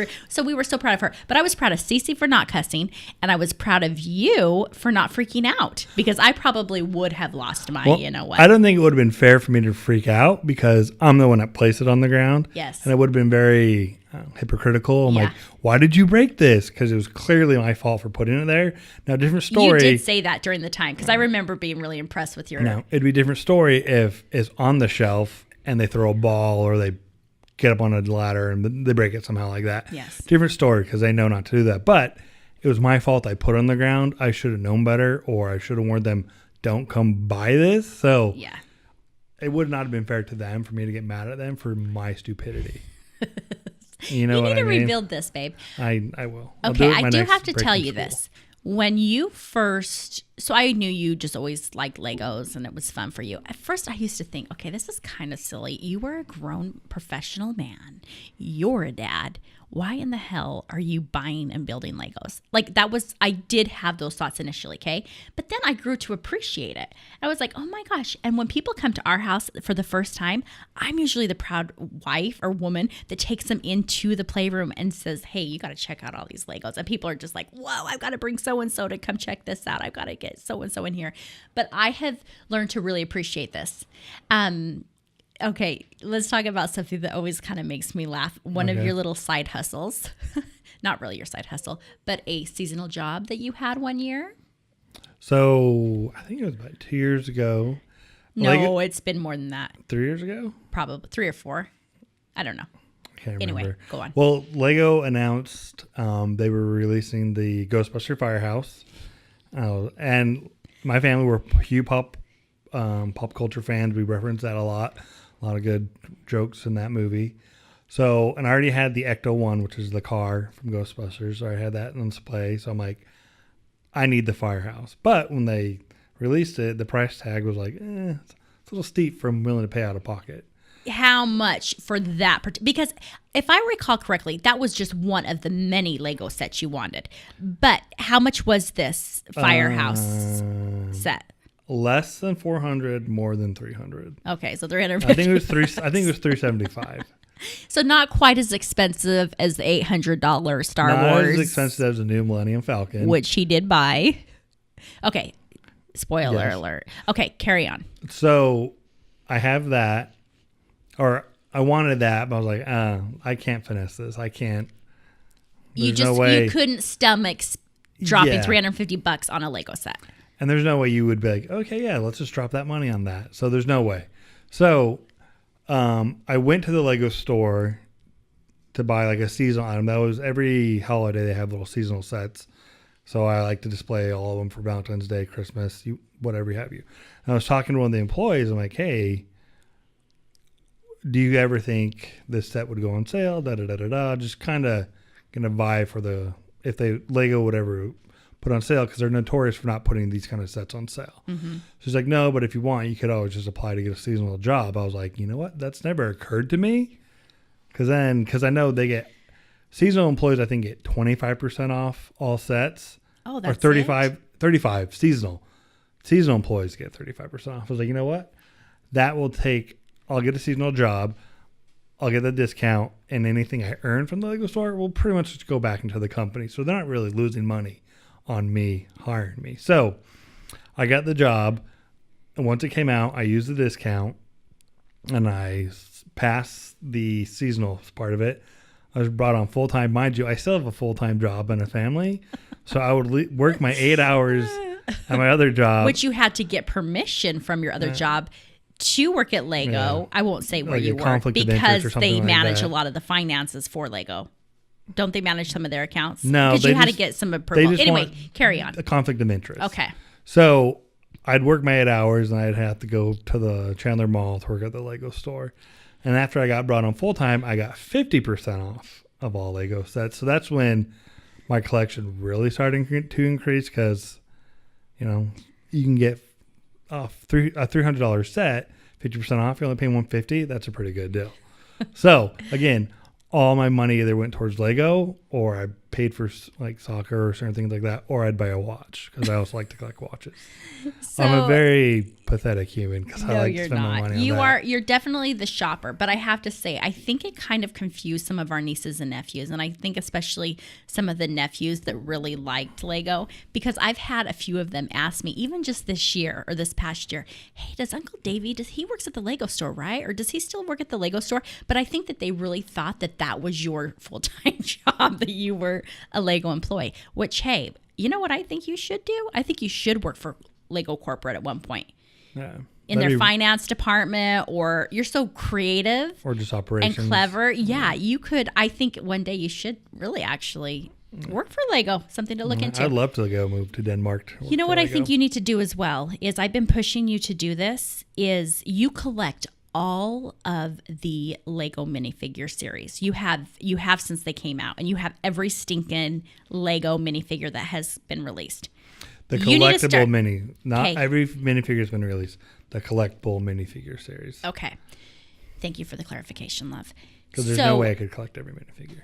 were so proud of her. But I was proud of Cece for not cussing, and I was proud of you for not freaking out, because I probably would have lost my, you know what. I don't think it would have been fair for me to freak out because I'm the one that placed it on the ground. Yes. And it would have been very hypocritical. I'm like, why did you break this? Because it was clearly my fault for putting it there. Now, different story. You did say that during the time, because I remember being really impressed with your. No, it'd be a different story if it's on the shelf and they throw a ball or they get up on a ladder and they break it somehow like that. Yes. Different story because they know not to do that. But it was my fault. I put it on the ground. I should have known better, or I should have warned them, don't come buy this. So it would not have been fair to them for me to get mad at them for my stupidity. You know what I mean? You need to rebuild this, babe. I will. Okay, I do have to tell you this. When you first, so I knew you just always liked Legos and it was fun for you. At first I used to think, okay, this is kind of silly. You were a grown professional man. You're a dad. Why in the hell are you buying and building Legos? Like I did have those thoughts initially, okay? But then I grew to appreciate it. I was like, oh my gosh. And when people come to our house for the first time, I'm usually the proud wife or woman that takes them into the playroom and says, hey, you got to check out all these Legos. And people are just like, whoa, I've got to bring so-and-so to come check this out. I've got to get so-and-so in here. But I have learned to really appreciate this. Okay, let's talk about something that always kind of makes me laugh. One of your little side hustles, not really your side hustle, but a seasonal job that you had one year. So I think it was about 2 years ago. No, it's been more than that. 3 years ago? Probably 3 or 4. I don't know. I can't remember. Anyway, go on. Well, Lego announced they were releasing the Ghostbuster Firehouse. And my family were huge pop culture fans. We reference that a lot. A lot of good jokes in that movie. So, and I already had the Ecto 1, which is the car from Ghostbusters. So I had that on display. So I'm like, I need the Firehouse. But when they released it, the price tag was like, it's a little steep for I'm willing to pay out of pocket. How much for that? Because if I recall correctly, that was just one of the many Lego sets you wanted. But how much was this Firehouse set? Less than 400, more than 300. Okay, so 300. I think it was 375. So not quite as expensive as the $800 Star Wars. Not as expensive as the new Millennium Falcon, which he did buy. Okay, spoiler alert. Okay, carry on. So I have that, or I wanted that, but I was like, I can't finesse this. I can't. There's no way. You couldn't stomach dropping $350 on a Lego set. And there's no way you would be like, okay, yeah, let's just drop that money on that. So there's no way. So I went to the Lego store to buy like a seasonal item. That was every holiday they have little seasonal sets. So I like to display all of them for Valentine's Day, Christmas, whatever you have you. And I was talking to one of the employees. I'm like, hey, do you ever think this set would go on sale? Just kind of gonna vie for if they Lego would ever put on sale, because they're notorious for not putting these kind of sets on sale. Mm-hmm. She's like, no, but if you want, you could always just apply to get a seasonal job. I was like, you know what? That's never occurred to me. Because I know they get seasonal employees, I think, get 25% off all sets. Oh, that's or 35 seasonal. Seasonal employees get 35% off. I was like, you know what? I'll get a seasonal job. I'll get the discount, and anything I earn from the Lego store will pretty much just go back into the company. So they're not really losing money on me hiring me. So I got the job, and once it came out, I used the discount, and I passed the seasonal part of it. I was brought on full time. Mind you, I still have a full time job and a family, so I would work my 8 hours at my other job, which you had to get permission from your other job to work at Lego. Yeah. I won't say where you work, because they manage a lot of the finances for Lego. Don't they manage some of their accounts? No, because you had to get some approval. Anyway, carry on. A conflict of interest. Okay. So I'd work my 8 hours, and I'd have to go to the Chandler Mall to work at the Lego store. And after I got brought on full time, I got 50% off of all Lego sets. So that's when my collection really started to increase, because, you can get a $300 set, 50% off. You're only paying $150. That's a pretty good deal. So again, all my money either went towards Lego, or I paid for like soccer or certain things like that, or I'd buy a watch because I also like to collect watches. So, I'm a very pathetic human because I like to you're spend my not. money on that. You're definitely the shopper, but I have to say, I think it kind of confused some of our nieces and nephews, and I think especially some of the nephews that really liked Lego, because I've had a few of them ask me, even just this year or this past year, hey, does Uncle Davey, he works at the Lego store, right? Or does he still work at the Lego store? But I think that they really thought that that was your full-time job, that you were a Lego employee, which, hey, you know what I think you should do? I think you should work for Lego corporate at one point. Yeah. In their finance department, or you're so creative or just operations and clever. Yeah, you could. I think one day you should really actually work for Lego, something to look into. I'd love to go move to Denmark. You know what I think you need to do as well is, I've been pushing you to do this, is you collect all of the Lego minifigure series. You have since they came out, and you have every stinking Lego minifigure that has been released. The collectible mini. Not every minifigure has been released. The collectible minifigure series. Okay. Thank you for the clarification, love. Because there's no way I could collect every minifigure.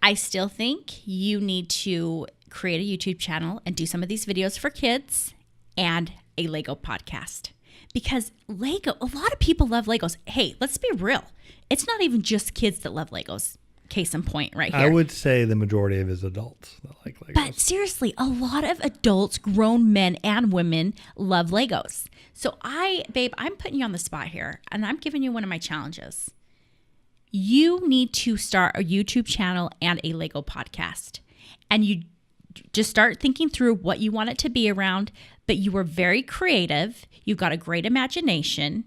I still think you need to create a YouTube channel and do some of these videos for kids and a Lego podcast. Because Lego, a lot of people love Legos. Hey, let's be real. It's not even just kids that love Legos. Case in point right here. I would say the majority of is adults that like Legos. But seriously, a lot of adults, grown men and women, love Legos. So babe, I'm putting you on the spot here, and I'm giving you one of my challenges. You need to start a YouTube channel and a Lego podcast. And you just start thinking through what you want it to be around, but you are very creative. You've got a great imagination.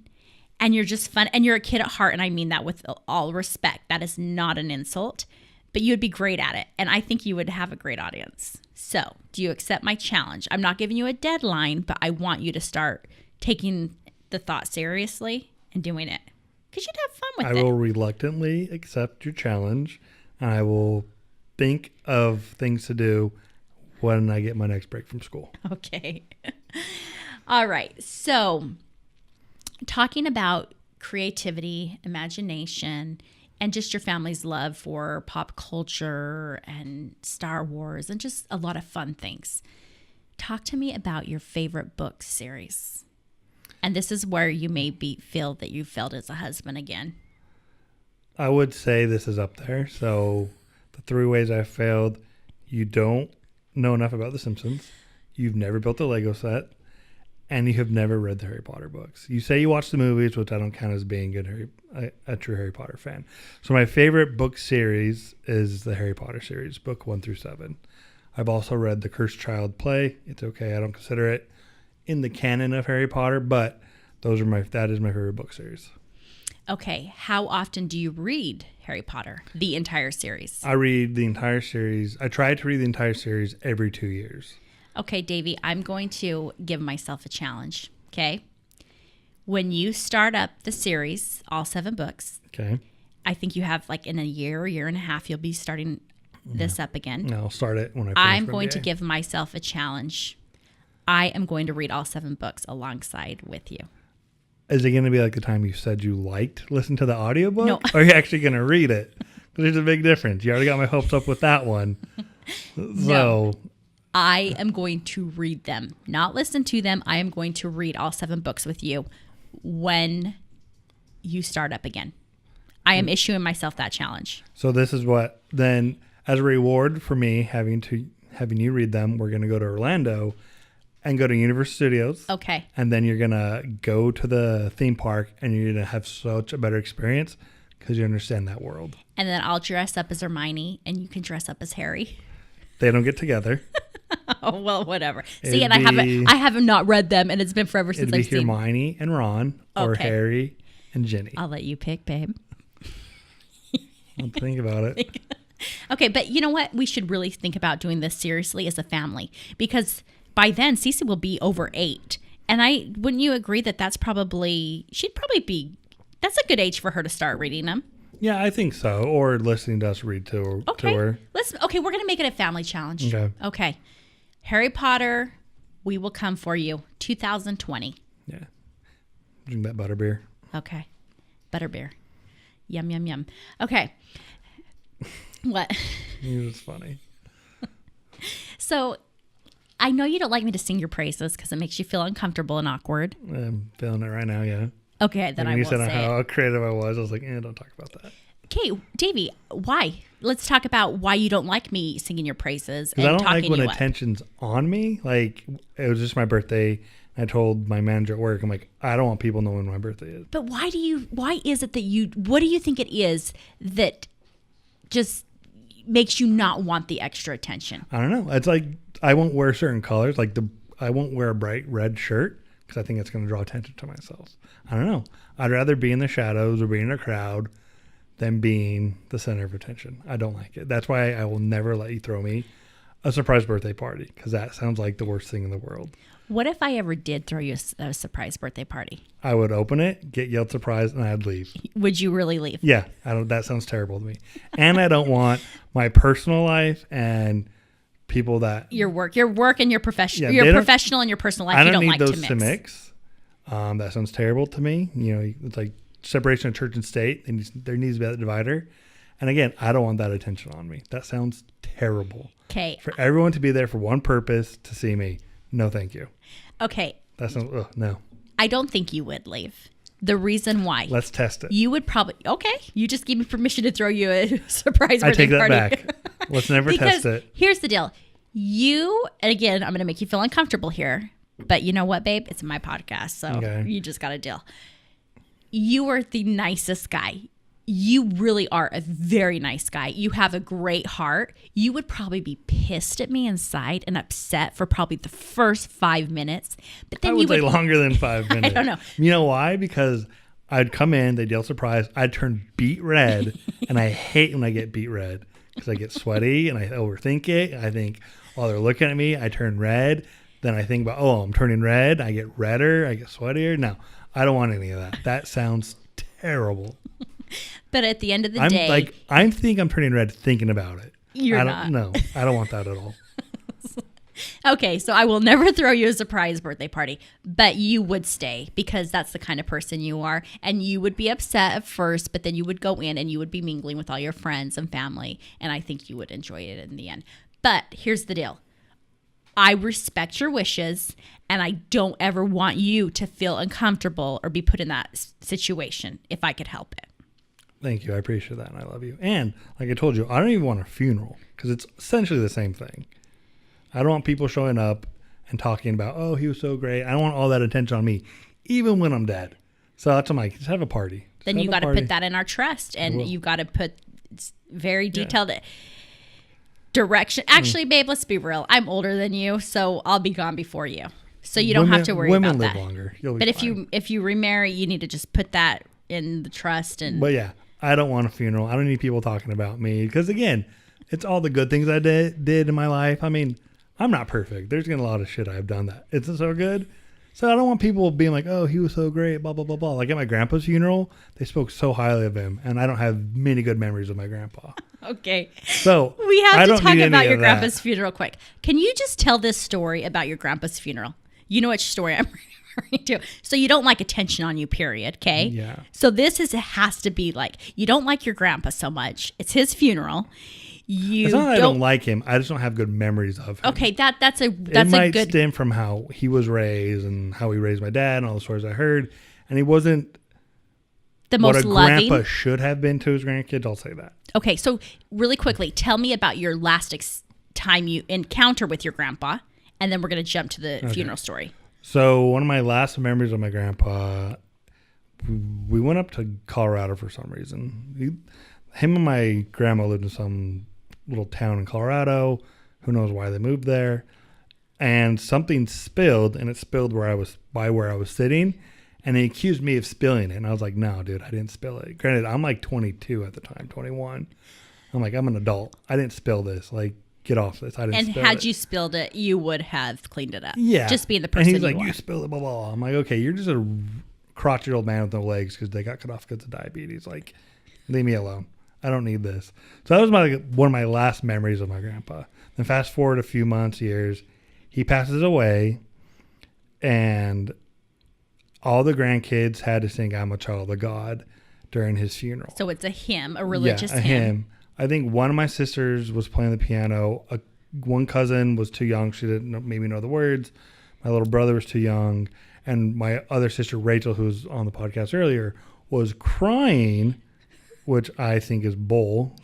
And you're just fun, and you're a kid at heart, and I mean that with all respect. That is not an insult, but you would be great at it, and I think you would have a great audience. So, do you accept my challenge? I'm not giving you a deadline, but I want you to start taking the thought seriously and doing it, because you'd have fun with it. I will reluctantly accept your challenge, and I will think of things to do when I get my next break from school. Okay. All right. So, talking about creativity, imagination, and just your family's love for pop culture and Star Wars and just a lot of fun things. Talk to me about your favorite book series. And this is where you may feel that you failed as a husband again. I would say this is up there. So the 3 ways I failed: you don't know enough about The Simpsons, you've never built a Lego set, and you have never read the Harry Potter books. You say you watch the movies, which I don't count as being a true Harry Potter fan. So my favorite book series is the Harry Potter series, book 1 through 7. I've also read the Cursed Child play. It's okay. I don't consider it in the canon of Harry Potter, but that is my favorite book series. Okay. How often do you read Harry Potter, the entire series? I read the entire series. I try to read the entire series every 2 years. Okay, Davey, I'm going to give myself a challenge, okay? When you start up the series, all 7 books, okay, I think you have like in a year and a half, you'll be starting this up again. No, I'll start it when I'm going to give myself a challenge. I am going to read all 7 books alongside with you. Is it going to be like the time you said you liked listen to the audiobook? No. Or are you actually going to read it? There's a big difference. You already got my hopes up with that one. No. I am going to read them, not listen to them. I am going to read all 7 books with you when you start up again. I am issuing myself that challenge. So this is what, then as a reward for me having you read them, we're going to go to Orlando and go to Universal Studios. Okay. And then you're going to go to the theme park, and you're going to have such a better experience because you understand that world. And then I'll dress up as Hermione, and you can dress up as Harry. They don't get together. Oh, well, whatever. See, and I haven't not read them, and it's been forever since I've seen. It'd be Hermione and Ron, or Harry and Ginny. I'll let you pick, babe. I'll think about it. Okay, but you know what? We should really think about doing this seriously as a family, because by then Cece will be over 8, and wouldn't you agree that that's a good age for her to start reading them? Yeah, I think so. Or listening to us read to her. Okay, we're going to make it a family challenge. Okay. Harry Potter, we will come for you. 2020. Yeah. Drink that butterbeer. Okay. Butterbeer. Yum, yum, yum. Okay. What? It was funny. So I know you don't like me to sing your praises because it makes you feel uncomfortable and awkward. I'm feeling it right now, yeah. Okay, then I won't say it. When you said how creative I was like, don't talk about that. Okay, Davey, why? Let's talk about why you don't like me singing your praises and I don't talking like when you up. attention's on me. Like, it was just my birthday. I told my manager at work, I'm like, I don't want people knowing when my birthday is. But why is it that what do you think it is that just makes you not want the extra attention? I don't know. It's like, I won't wear certain colors. Like, I won't wear a bright red shirt because I think it's going to draw attention to myself. I don't know. I'd rather be in the shadows or be in a crowd than being the center of attention. I don't like it. That's why I will never let you throw me a surprise birthday party, because that sounds like the worst thing in the world. What if I ever did throw you a surprise birthday party? I would open it, get yelled surprise, and I'd leave. Would you really leave? Yeah. That sounds terrible to me. And I don't want my personal life and people that... Your work and your professional. Your professional and your personal life, you don't like to mix. I don't need those to mix. That sounds terrible to me. It's like separation of church and state. There needs to be that divider. And again, I don't want that attention on me. That sounds terrible. Okay. For everyone to be there for one purpose, to see me. No, thank you. Okay. That sounds, no. I don't think you would leave. The reason why. Let's test it. You would probably, okay. You just gave me permission to throw you a surprise birthday party. I take that back. Let's never test it. Here's the deal. And again, I'm going to make you feel uncomfortable here. But you know what, babe? It's my podcast, so You just got a deal. You are the nicest guy. You really are a very nice guy. You have a great heart. You would probably be pissed at me inside and upset for probably the first 5 minutes. But then I would say longer than 5 minutes. I don't know. You know why? Because I'd come in, they'd yell surprise. I'd turn beet red, and I hate when I get beet red because I get sweaty and I overthink it. I think, they're looking at me. I turn red. Then I think about, I'm turning red. I get redder. I get sweatier. No, I don't want any of that. That sounds terrible. But at the end of the day, I think I'm turning red thinking about it. You're not. No, I don't want that at all. Okay, so I will never throw you a surprise birthday party, but you would stay because that's the kind of person you are. And you would be upset at first, but then you would go in and you would be mingling with all your friends and family. And I think you would enjoy it in the end. But here's the deal. I respect your wishes, and I don't ever want you to feel uncomfortable or be put in that situation if I could help it. Thank you. I appreciate that, and I love you. And like I told you, I don't even want a funeral because it's essentially the same thing. I don't want people showing up and talking about, he was so great. I don't want all that attention on me, even when I'm dead. So that's why I'm like, just have a party. Then you got to put that in our trust, and you got to put very detailed direction. Actually, babe, let's be real. I'm older than you, so I'll be gone before you. So you don't have to worry about that. Women live longer. But if you remarry, you need to just put that in the trust. But yeah. I don't want a funeral. I don't need people talking about me because, again, it's all the good things I did in my life. I mean, I'm not perfect. There's been a lot of shit I've done that isn't so good. So I don't want people being like, he was so great, blah, blah, blah, blah. Like at my grandpa's funeral, they spoke so highly of him, and I don't have many good memories of my grandpa. Okay. So we have to talk about your grandpa's funeral quick. Can you just tell this story about your grandpa's funeral? You know which story I'm referring to. So you don't like attention on you, period, okay? Yeah. So has to be like, you don't like your grandpa so much. It's his funeral. It's not that I don't like him. I just don't have good memories of him. Okay, that's a good stem from how he was raised and how he raised my dad and all the stories I heard. And he wasn't the most loving. What a grandpa should have been to his grandkids. I'll say that. Okay, so really quickly, tell me about your last time you encounter with your grandpa, and then we're going to jump to the funeral story. So one of my last memories of my grandpa, we went up to Colorado for some reason. Him and my grandma lived in some little town in Colorado. Who knows why they moved there? And something spilled, and it spilled where I was sitting. And he accused me of spilling it. And I was like, no, dude, I didn't spill it. Granted, I'm like 22 at the time, 21. I'm like, I'm an adult. I didn't spill this. Like, get off this. I didn't spill it. And had you spilled it, you would have cleaned it up. Yeah. Just being the person you are. And he's like, you spilled it, blah, blah, blah. I'm like, okay, you're just a crotchety old man with no legs because they got cut off because of diabetes. Like, leave me alone. I don't need this. So that was one of my last memories of my grandpa. Then fast forward a few months, years, he passes away, and all the grandkids had to sing I'm a Child of God during his funeral. So it's a hymn, a religious hymn. I think one of my sisters was playing the piano. one cousin was too young. She didn't maybe know the words. My little brother was too young. And my other sister, Rachel, who was on the podcast earlier, was crying, which I think is bull.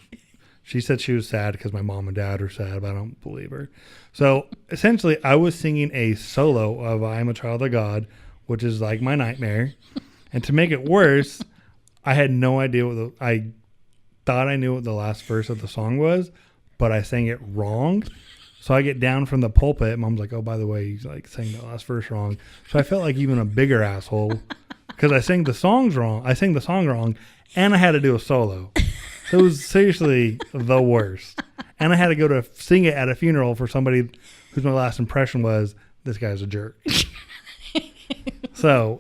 She said she was sad because my mom and dad were sad, but I don't believe her. So essentially, I was singing a solo of I Am a Child of God, which is like my nightmare. And to make it worse, I had no idea I thought I knew what the last verse of the song was, but I sang it wrong. So I get down from the pulpit. Mom's like, oh, by the way, he's like sang the last verse wrong. So I felt like even a bigger asshole because I sang the song wrong, and I had to do a solo. So it was seriously the worst. And I had to go to sing it at a funeral for somebody whose my last impression was, this guy's a jerk. So,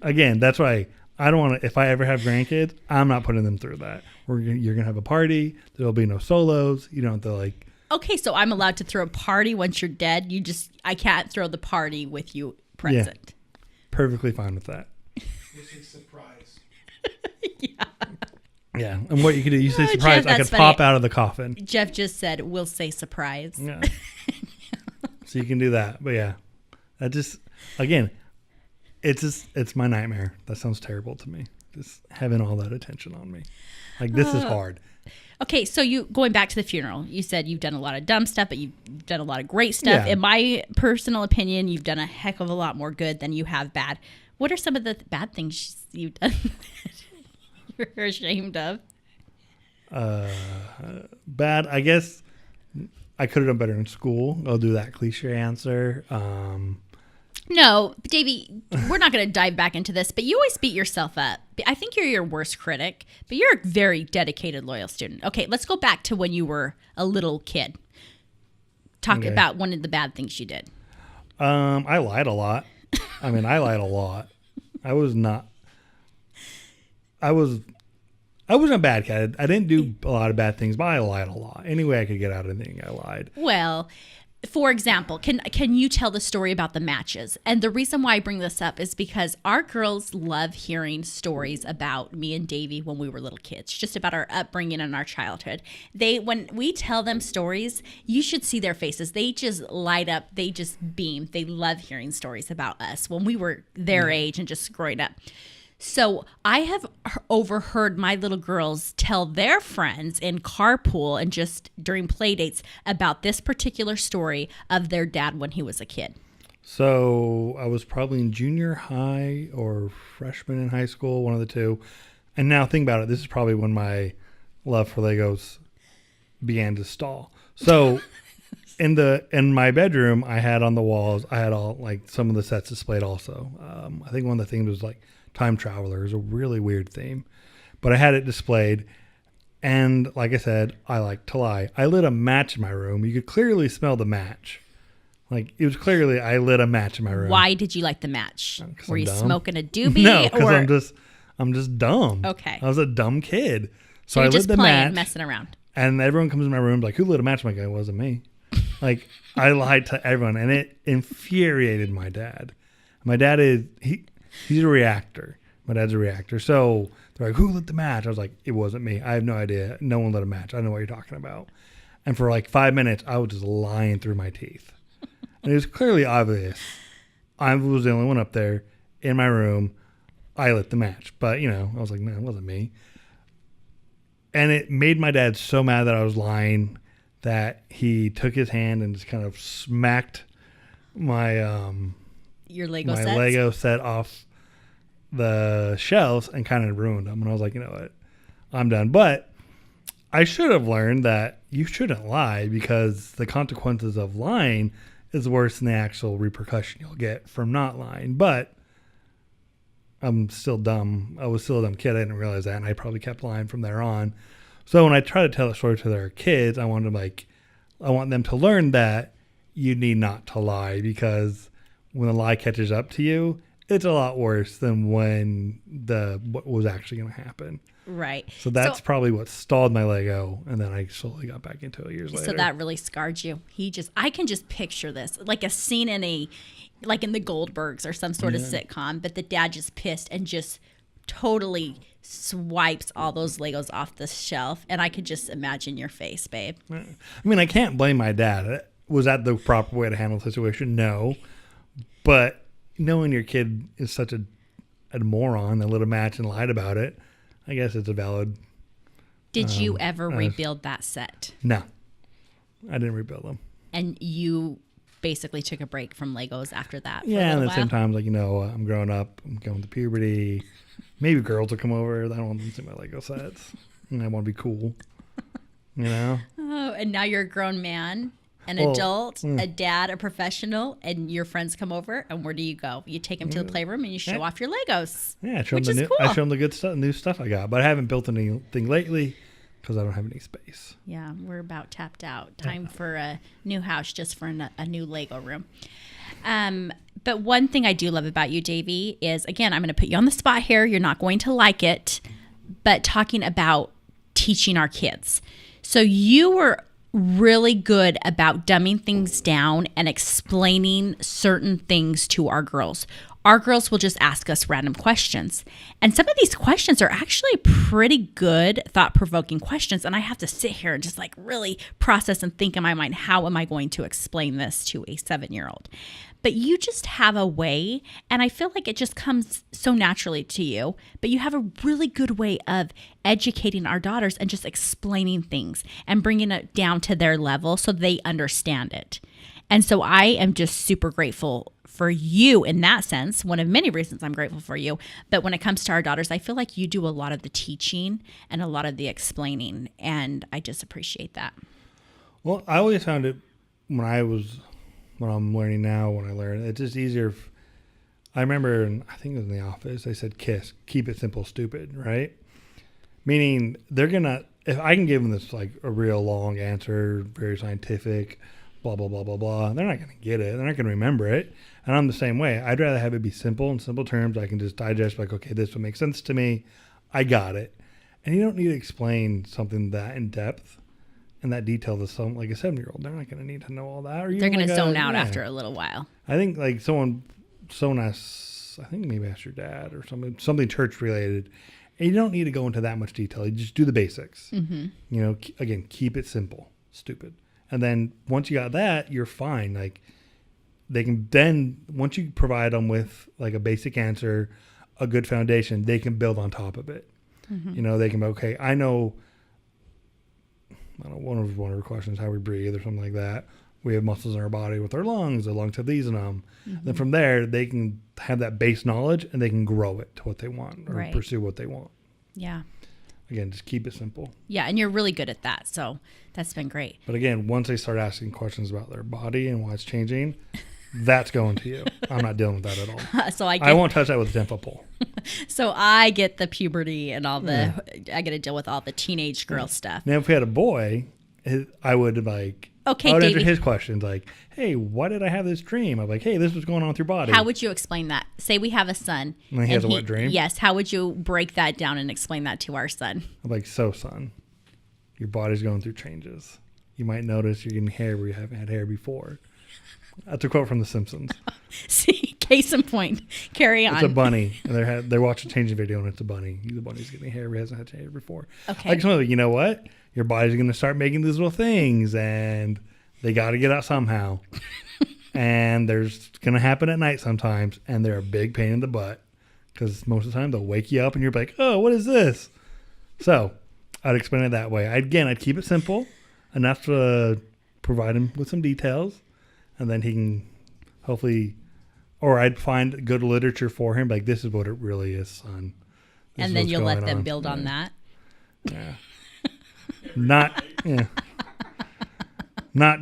again, that's why I don't want to, if I ever have grandkids, I'm not putting them through that. You're going to have a party. There'll be no solos. You don't have to like. Okay, so I'm allowed to throw a party once you're dead. I can't throw the party with you present. Yeah, perfectly fine with that. This is surprise. Yeah. Yeah, and what you could do, you say surprise, Jeff, I could funny. pop out of the coffin. Jeff just said, we'll say surprise. Yeah. So you can do that. But yeah, that just, again, it's my nightmare. That sounds terrible to me. Just having all that attention on me. Like, this is hard. Okay, so going back to the funeral, you said you've done a lot of dumb stuff, but you've done a lot of great stuff. Yeah. In my personal opinion, you've done a heck of a lot more good than you have bad. What are some of the bad things you've done that you're ashamed of? Bad, I guess I could have done better in school. I'll do that cliche answer. No, Davey, we're not going to dive back into this, but you always beat yourself up. I think you're your worst critic, but you're a very dedicated, loyal student. Okay, let's go back to when you were a little kid. Talk about one of the bad things you did. I lied a lot. I lied a lot. I wasn't a bad kid. I didn't do a lot of bad things, but I lied a lot. Any way I could get out of anything, I lied. Well, for example, can you tell the story about the matches? And the reason why I bring this up is because our girls love hearing stories about me and Davey when we were little kids, just about our upbringing and our childhood. When we tell them stories, you should see their faces. They just light up. They just beam. They love hearing stories about us when we were their age and just growing up. So I have overheard my little girls tell their friends in carpool and just during play dates about this particular story of their dad when he was a kid. So I was probably in junior high or freshman in high school, one of the two. And now think about it. This is probably when my love for Legos began to stall. So in my bedroom, I had on the walls, I had all like some of the sets displayed also. I think one of the themes was like time traveler. Is a really weird theme, but I had it displayed. And like I said, I like to lie. I lit a match in my room. You could clearly smell the match. Like, it was clearly I lit a match in my room. Why did you light the match? Were you dumb. smoking a doobie? No, because I'm just dumb. Okay. I was a dumb kid. So I you're lit just the playing, match, messing around. and everyone comes in my room like, who lit a match? I'm like, it wasn't me. Like, I lied to everyone, and it infuriated my dad. My dad he's a reactor. My dad's a reactor. So they're like, who lit the match? I was like, it wasn't me. I have no idea. No one lit a match. I don't know what you're talking about. And for like 5 minutes, I was just lying through my teeth. And it was clearly obvious. I was the only one up there in my room. I lit the match. But, I was like, no, it wasn't me. And it made my dad so mad that I was lying that he took his hand and just kind of smacked my Your Lego my sets? Lego set off the shelves and kind of ruined them. And I was like, you know what? I'm done. But I should have learned that you shouldn't lie, because the consequences of lying is worse than the actual repercussion you'll get from not lying. But I'm still dumb. I was still a dumb kid. I didn't realize that, and I probably kept lying from there on. So when I try to tell a story to their kids, I want them to learn that you need not to lie, because when the lie catches up to you, it's a lot worse than when what was actually going to happen. Right. So that's probably what stalled my Lego, and then I slowly got back into it years later. So that really scarred you. I can just picture this, like a scene like in the Goldbergs or some sort of sitcom, but the dad just pissed and just totally swipes all those Legos off the shelf, and I could just imagine your face, babe. I mean, I can't blame my dad. Was that the proper way to handle the situation? No. But knowing your kid is such a moron that lit a match and lied about it, I guess it's a valid. Did you ever rebuild that set? No. I didn't rebuild them. And you basically took a break from Legos after that. Yeah, and at the same time, like, I'm growing up, I'm going to puberty. Maybe girls will come over. I don't want them to see my Lego sets. And I want to be cool. Oh, and now you're a grown man, an adult, a dad, a professional, and your friends come over, and where do you go? You take them to the playroom and you show off your Legos. Yeah, I show them the good stuff, new stuff I got. But I haven't built anything lately because I don't have any space. Yeah, we're about tapped out. Time for a new house just for a new Lego room. But one thing I do love about you, Davey, is, again, I'm going to put you on the spot here. You're not going to like it, but talking about teaching our kids. So you were really good about dumbing things down and explaining certain things to our girls. Our girls will just ask us random questions. And some of these questions are actually pretty good, thought-provoking questions. And I have to sit here and just like really process and think in my mind, how am I going to explain this to a 7-year-old? But you just have a way, and I feel like it just comes so naturally to you, but you have a really good way of educating our daughters and just explaining things and bringing it down to their level so they understand it. And so I am just super grateful for you in that sense. One of many reasons I'm grateful for you. But when it comes to our daughters, I feel like you do a lot of the teaching and a lot of the explaining, and I just appreciate that. Well, I always found it when I'm learning now, when I learn, it's just easier. I remember, I think it was in the office, they said KISS, keep it simple, stupid, right? Meaning if I can give them this like a real long answer, very scientific, blah, blah, blah, blah, blah, they're not going to get it. They're not going to remember it. And I'm the same way. I'd rather have it be simple, in simple terms. I can just digest, like, okay, this would make sense to me. I got it. And you don't need to explain something that in depth and that detail to some, like a 7-year-old. They're not going to need to know all that. Or they're going to zone out after a little while. I think like someone asked, I think maybe asked your dad or something church related. And you don't need to go into that much detail. You just do the basics. Mm-hmm. Again, keep it simple, stupid. And then once you got that, you're fine. Like they can then, once you provide them with like a basic answer, a good foundation, they can build on top of it. Mm-hmm. They can be, okay, I know, one of the questions, how we breathe or something like that. We have muscles in our body with our lungs. The lungs have these in them. Mm-hmm. Then from there, they can have that base knowledge and they can grow it to what they want or pursue what they want. Yeah. Again, just keep it simple. Yeah, and you're really good at that. So that's been great. But again, once they start asking questions about their body and why it's changing, that's going to you. I'm not dealing with that at all. So I won't touch that with a 10-foot pole. So I get the puberty and all I got to deal with all the teenage girl stuff. Now, if we had a boy, I would answer his questions like, hey, why did I have this dream? I'm like, hey, this was going on with your body. How would you explain that? Say we have a son. And he has a wet dream? Yes. How would you break that down and explain that to our son? I'm like, so son, your body's going through changes. You might notice you're getting hair where you haven't had hair before. That's a quote from The Simpsons. See, case in point. Carry on. It's a bunny. And they watch a changing video and it's a bunny. The bunny's getting hair where he hasn't had hair before. Okay. I just know, you know what? Your body's going to start making these little things and they got to get out somehow. And there's going to happen at night sometimes. And they're a big pain in the butt. Because most of the time they'll wake you up and you're like, oh, what is this? So I'd explain it that way. I'd keep it simple enough to provide him with some details. And then he can hopefully, or I'd find good literature for him. Like, this is what it really is, son. And then you'll let them build on that. Yeah. Not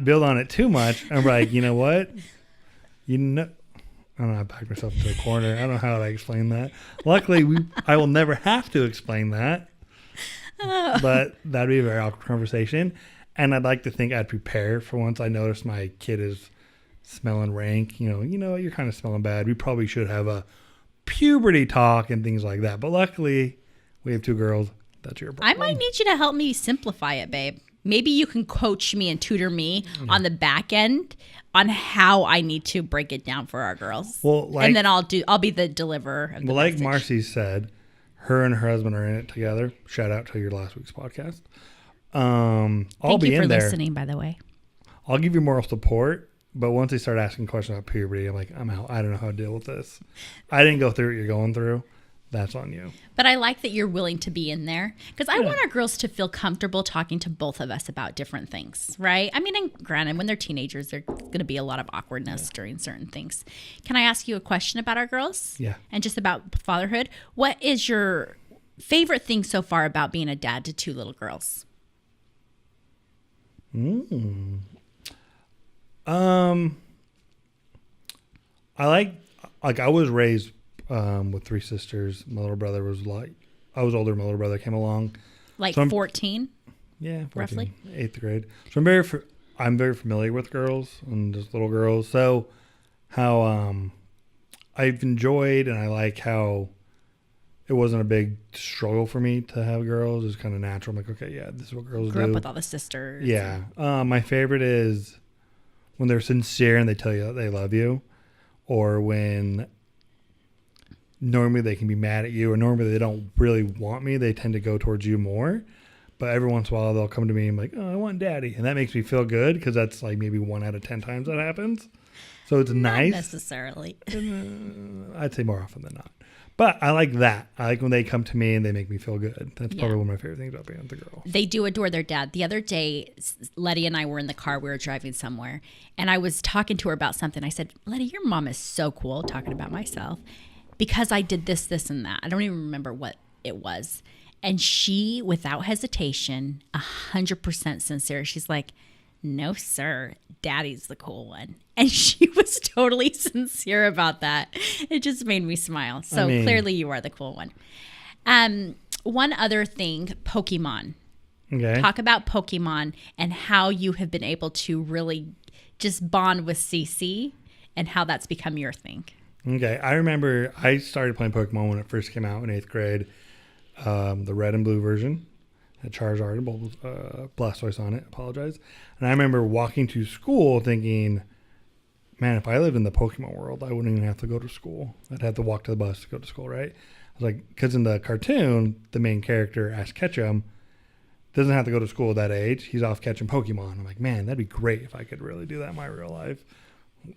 build on it too much. I'm like, you know what? I don't know. I backed myself into a corner. I don't know how to explain that. Luckily, I will never have to explain that. But that'd be a very awkward conversation. And I'd like to think I'd prepare for once I notice my kid is smelling rank. You're kind of smelling bad. We probably should have a puberty talk and things like that. But luckily, we have 2 girls. That's your problem. I might need you to help me simplify it, babe. Maybe you can coach me and tutor me on the back end on how I need to break it down for our girls. Well, and then I'll be the deliverer of the message. Like Marcy said, Her and her husband are in it together. Shout out to your last week's podcast. I'll Thank be you for in there. listening, by the way. I'll give you moral support, but once they start asking questions about puberty, I'm like, I'm out. I don't know how to deal with this. I didn't go through what you're going through. That's on you. But I like that you're willing to be in there because I want our girls to feel comfortable talking to both of us about different things, right? I mean, and granted, when they're teenagers, there's going to be a lot of awkwardness during certain things. Can I ask you a question about our girls? Yeah. And just about fatherhood? What is your favorite thing so far about being a dad to 2 little girls? I like I was raised with 3 sisters. My little brother was I was older. My little brother came along. Like So 14? Yeah, 14, Roughly? 8th grade. So I'm very familiar with girls and just little girls. So how I've enjoyed and I like how it wasn't a big struggle for me to have girls. It was kind of natural. I'm like, okay, yeah, this is what girls Grew do. up with all the sisters. Yeah. My favorite is when they're sincere and they tell you that they love you, or when normally they can be mad at you, or normally they don't really want me. They tend to go towards you more. But every once in a while they'll come to me and be like, oh, I want daddy. And that makes me feel good because that's like maybe 1 out of 10 times that happens. So it's nice. Not necessarily. I'd say more often than not. But I like that. I like when they come to me and they make me feel good. That's probably one of my favorite things about being with the girl. They do adore their dad. The other day, Letty and I were in the car. We were driving somewhere. And I was talking to her about something. I said, Letty, your mom is so cool, talking about myself, because I did this, this, and that. I don't even remember what it was. And she, without hesitation, 100% sincere, she's like, no, sir, daddy's the cool one. And she was totally sincere about that. It just made me smile. So clearly you are the cool one. One other thing, Pokemon. Okay. Talk about Pokemon and how you have been able to really just bond with Cece and how that's become your thing. Okay. I remember I started playing Pokemon when it first came out in 8th grade. The red and blue version. Had Charizard and Blastoise on it. Apologize. And I remember walking to school thinking, man, if I lived in the Pokemon world, I wouldn't even have to go to school. I'd have to walk to the bus to go to school, right? I was like, because in the cartoon, the main character, Ash Ketchum, doesn't have to go to school at that age. He's off catching Pokemon. I'm like, man, that'd be great if I could really do that in my real life.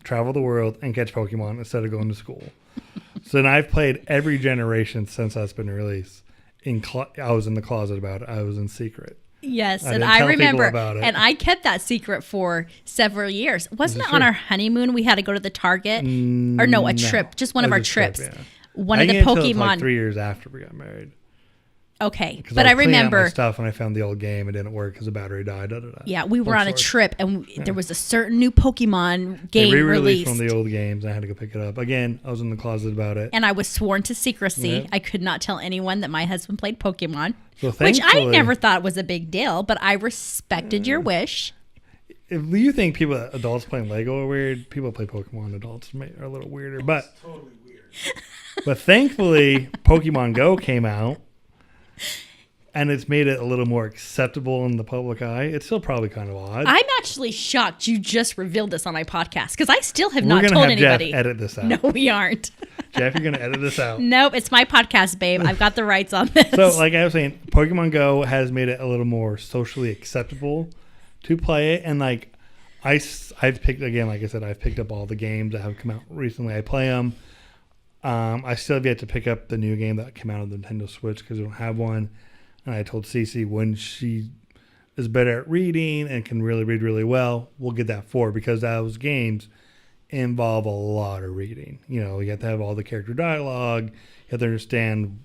Travel the world and catch Pokemon instead of going to school. So then I've played every generation since that's been released. I was in the closet about it. I was in secret. Yes, I and didn't I tell people remember, about it. and I kept that secret for several years. Wasn't it on our honeymoon we had to go to the Target? Or no, a trip, just one of our trips. Trip, yeah. One I of the didn't get until, Pokemon. like 3 years after we got married. Okay, Because but I was cleaning out my remember. stuff and I found the old game. It didn't work because the battery died. Yeah, we were Long on a story. trip, and there was a certain new Pokemon They game re-released released. one of the old games. And I had to go pick it up. Again, I was in the closet about it. And I was sworn to secrecy. Yep. I could not tell anyone that my husband played Pokemon, So which I thankfully- never thought was a big deal, but I respected your wish. If you think adults playing Lego are weird, people play Pokemon adults are a little weirder. But Totally weird. But thankfully, Pokemon Go came out, and it's made it a little more acceptable in the public eye. It's still probably kind of odd. I'm actually shocked you just revealed this on my podcast because I still have We're not gonna told have anybody. Jeff edit this out. No, we aren't. Jeff, you're going to edit this out. Nope, it's my podcast, babe. I've got the rights on this. So, like I was saying, Pokemon Go has made it a little more socially acceptable to play it. And, like, I've picked, again, like I said, I've picked up all the games that have come out recently. I play them. I still have yet to pick up the new game that came out on the Nintendo Switch because we don't have one. And I told Cece when she is better at reading and can really read really well, we'll get that for her because those games involve a lot of reading. You know, you have to have all the character dialogue. You have to understand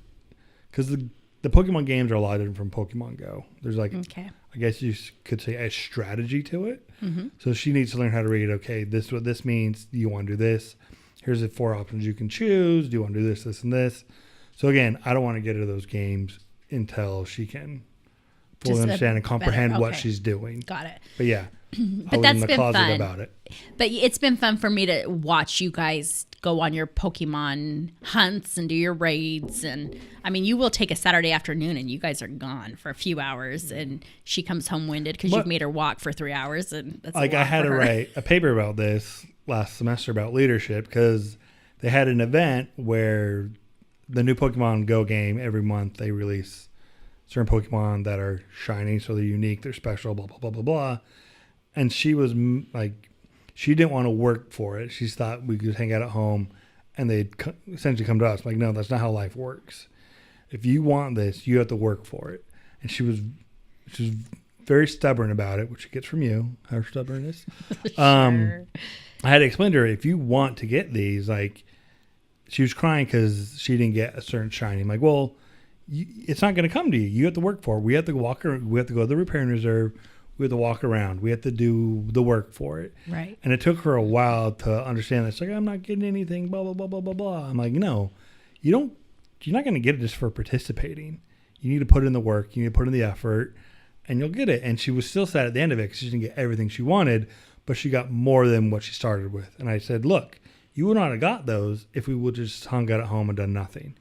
because the Pokemon games are a lot different from Pokemon Go. There's like, okay. I guess you could say a strategy to it. Mm-hmm. So she needs to learn how to read. Okay, this is what this means. Do you want to do this? Here's the 4 options you can choose. Do you want to do this, this, and this? So again, I don't want to get her those games until she can fully Just understand and comprehend better, what okay. she's doing. Got it. But yeah, I But was that's in the been closet fun. about it. But it's been fun for me to watch you guys go on your Pokemon hunts and do your raids. And I mean, you will take a Saturday afternoon and you guys are gone for a few hours and she comes home winded because you've made her walk for 3 hours. And that's Like a lot I had for to her. write a paper about this last semester about leadership because they had an event where the new Pokemon Go game, every month they release certain Pokemon that are shiny, so they're unique, they're special, blah, blah, blah, blah, blah. And she was like, she didn't want to work for it. She thought we could hang out at home and they'd essentially come to us. I'm like, no, that's not how life works. If you want this, you have to work for it. And she was very stubborn about it, which she gets from you, her stubbornness. Sure. I had to explain to her, if you want to get these, like, she was crying because she didn't get a certain shiny. I'm like, well, it's not going to come to you. You have to work for it. We have to walk around. We have to go to the repair and reserve. We have to walk around. We have to do the work for it. Right. And it took her a while to understand that. It's like, I'm not getting anything, blah, blah, blah, blah, blah, blah. I'm like, no, you're not going to get it just for participating. You need to put in the work. You need to put in the effort, and you'll get it. And she was still sad at the end of it because she didn't get everything she wanted, but she got more than what she started with. And I said, look, you would not have got those if we would just hung out at home and done nothing.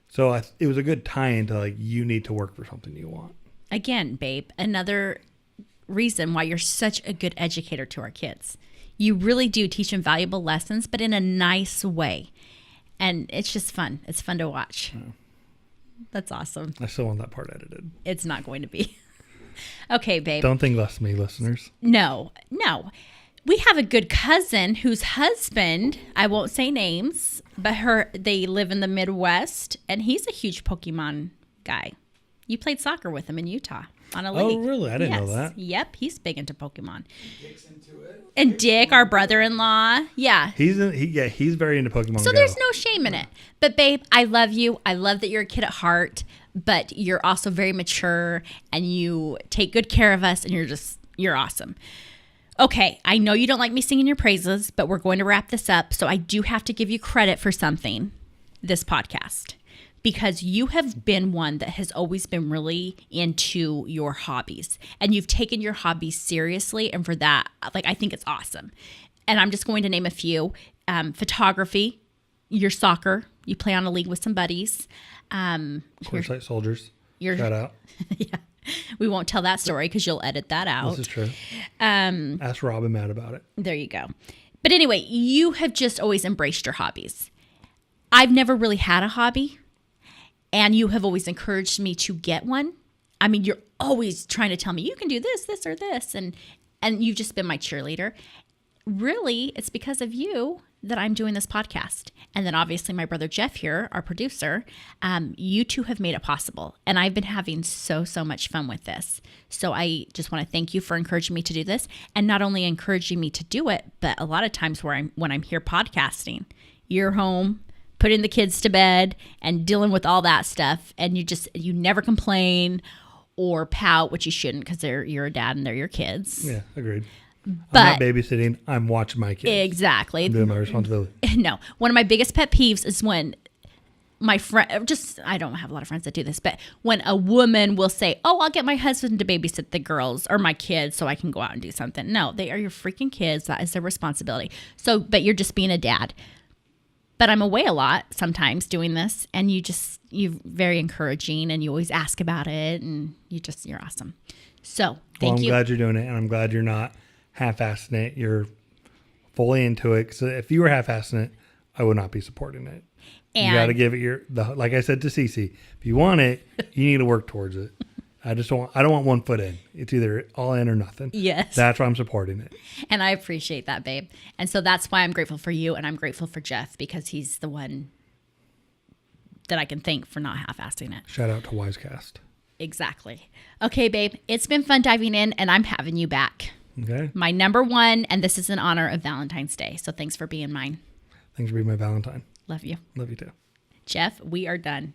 So it was a good tie-in to, like, you need to work for something you want. Again, babe, another reason why you're such a good educator to our kids. You really do teach them valuable lessons, but in a nice way. And it's just fun. It's fun to watch. Yeah. That's awesome. I still want that part edited. It's not going to be. Okay, babe. Don't think less of me, listeners. No. We have a good cousin whose husband, I won't say names, but they live in the Midwest, and he's a huge Pokemon guy. You played soccer with him in Utah on a league. Oh, really? I didn't know that. Yep, he's big into Pokemon. Dick's into it. And Dick, our brother-in-law, yeah. He's very into Pokemon So Go. there's no shame in it. But babe, I love you. I love that you're a kid at heart, but you're also very mature and you take good care of us, and you're awesome. Okay, I know you don't like me singing your praises, but we're going to wrap this up. So I do have to give you credit for something, this podcast, because you have been one that has always been really into your hobbies, and you've taken your hobbies seriously. And for that, like, I think it's awesome. And I'm just going to name a few. Photography, your soccer, you play on a league with some buddies. Courtside Soldiers. Shout out. Yeah. We won't tell that story because you'll edit that out. This is true. Ask Robin Matt about it. There you go. But anyway, you have just always embraced your hobbies. I've never really had a hobby, and you have always encouraged me to get one. I mean, you're always trying to tell me you can do this, this, or this, and you've just been my cheerleader. Really, it's because of you that I'm doing this podcast. And then obviously my brother Jeff here, our producer, you two have made it possible. And I've been having so much fun with this. So I just want to thank you for encouraging me to do this, and not only encouraging me to do it, but a lot of times when I'm here podcasting, you're home, putting the kids to bed and dealing with all that stuff. And you never complain or pout, which you shouldn't, because you're a dad and they're your kids. Yeah, agreed. But I'm not babysitting. I'm watching my kids. Exactly. I'm doing my responsibility. No. One of my biggest pet peeves is when my friend, I don't have a lot of friends that do this, but when a woman will say, oh, I'll get my husband to babysit the girls or my kids so I can go out and do something. No, they are your freaking kids. That is their responsibility. So, but you're just being a dad. But I'm away a lot sometimes doing this, and you're very encouraging, and you always ask about it, and you're awesome. So thank you. I'm glad you're doing it, and I'm glad you're not half-assing it. You're fully into it. Because if you were half-assing it, I would not be supporting it. And you got to give it like I said to Cece, if you want it, you need to work towards it. I don't want one foot in. It's either all in or nothing. Yes. That's why I'm supporting it. And I appreciate that, babe. And so that's why I'm grateful for you, and I'm grateful for Jeff, because he's the one that I can thank for not half-assing it. Shout out to Wisecast. Exactly. Okay, babe. It's been fun diving in, and I'm having you back. Okay. My number one, and this is in honor of Valentine's Day. So thanks for being mine. Thanks for being my Valentine. Love you. Love you too. Jeff, we are done.